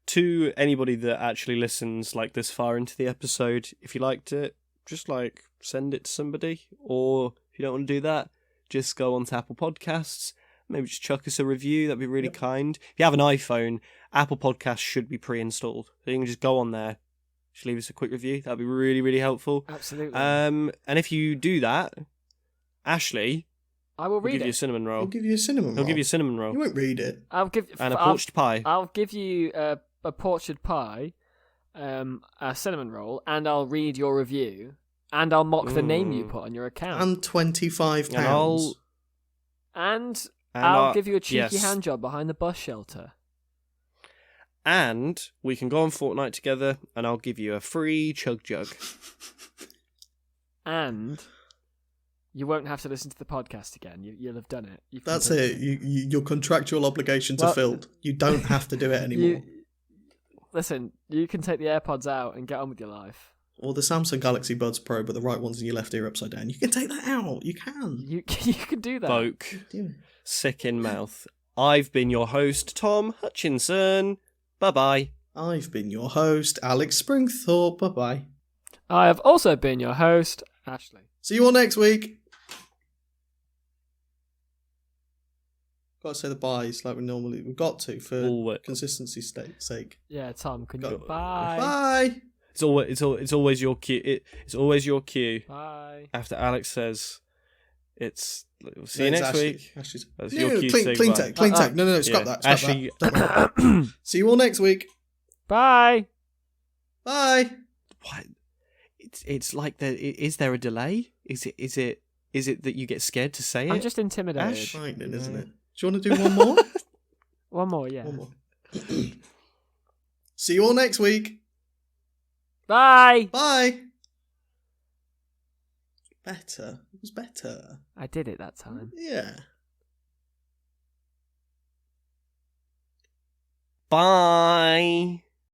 to anybody that actually listens like this far into the episode, if you liked it, just like send it to somebody, or if you don't want to do that, just go on to Apple Podcasts, maybe just chuck us a review, that'd be really kind. If you have an iPhone, Apple Podcasts should be pre-installed, so you can just go on there, just leave us a quick review, that'd be really, really helpful. Absolutely. And if you do that, Ashley I will will read give you a it. cinnamon roll. He'll give you a cinnamon roll. He'll give you a cinnamon roll. You won't read it. I'll give And a I'll- porched pie. I'll give you a portrait pie, a cinnamon roll, and I'll read your review, and I'll mock the name you put on your account, And £25. And and I'll our- give you a cheeky yes. hand job behind the bus shelter. And we can go on Fortnite together, and I'll give you a free chug jug. And you won't have to listen to the podcast again. You'll have done it. You've That's completed it. Your contractual obligations Well, are filled. You don't have to do it anymore. Listen, you can take the AirPods out and get on with your life. Or the Samsung Galaxy Buds Pro, but the right one's in your left ear upside down. You can take that out. You can. You can do that. Folk, Do it. sick in mouth. I've been your host, Tom Hutchinson. Bye-bye. I've been your host, Alex Springthorpe. Bye-bye. I have also been your host, Ashley. See you all next week. Got to say the byes like we've got to for Always. consistency's sake. Yeah, Tom, can Go- you? Bye. Bye. It's always your cue. It's always your cue. Bye. After Alex says, "It's we'll see you Thanks, next Ashley. week." Ashley's... That's No, your no, cue. clean, to say clean goodbye. tech, clean tech. No, scrap Yeah, that. Scrap Ashley- that. Don't worry. See you all next week. Bye. Bye. What? It's like is there a delay? Is it that you get scared to say it? I'm just intimidated. Ash? Frightening, isn't it? Do you want to do one more? One more, yeah. One more. See you all next week. Bye. Bye. Better. It was better. I did it that time. Yeah. Bye.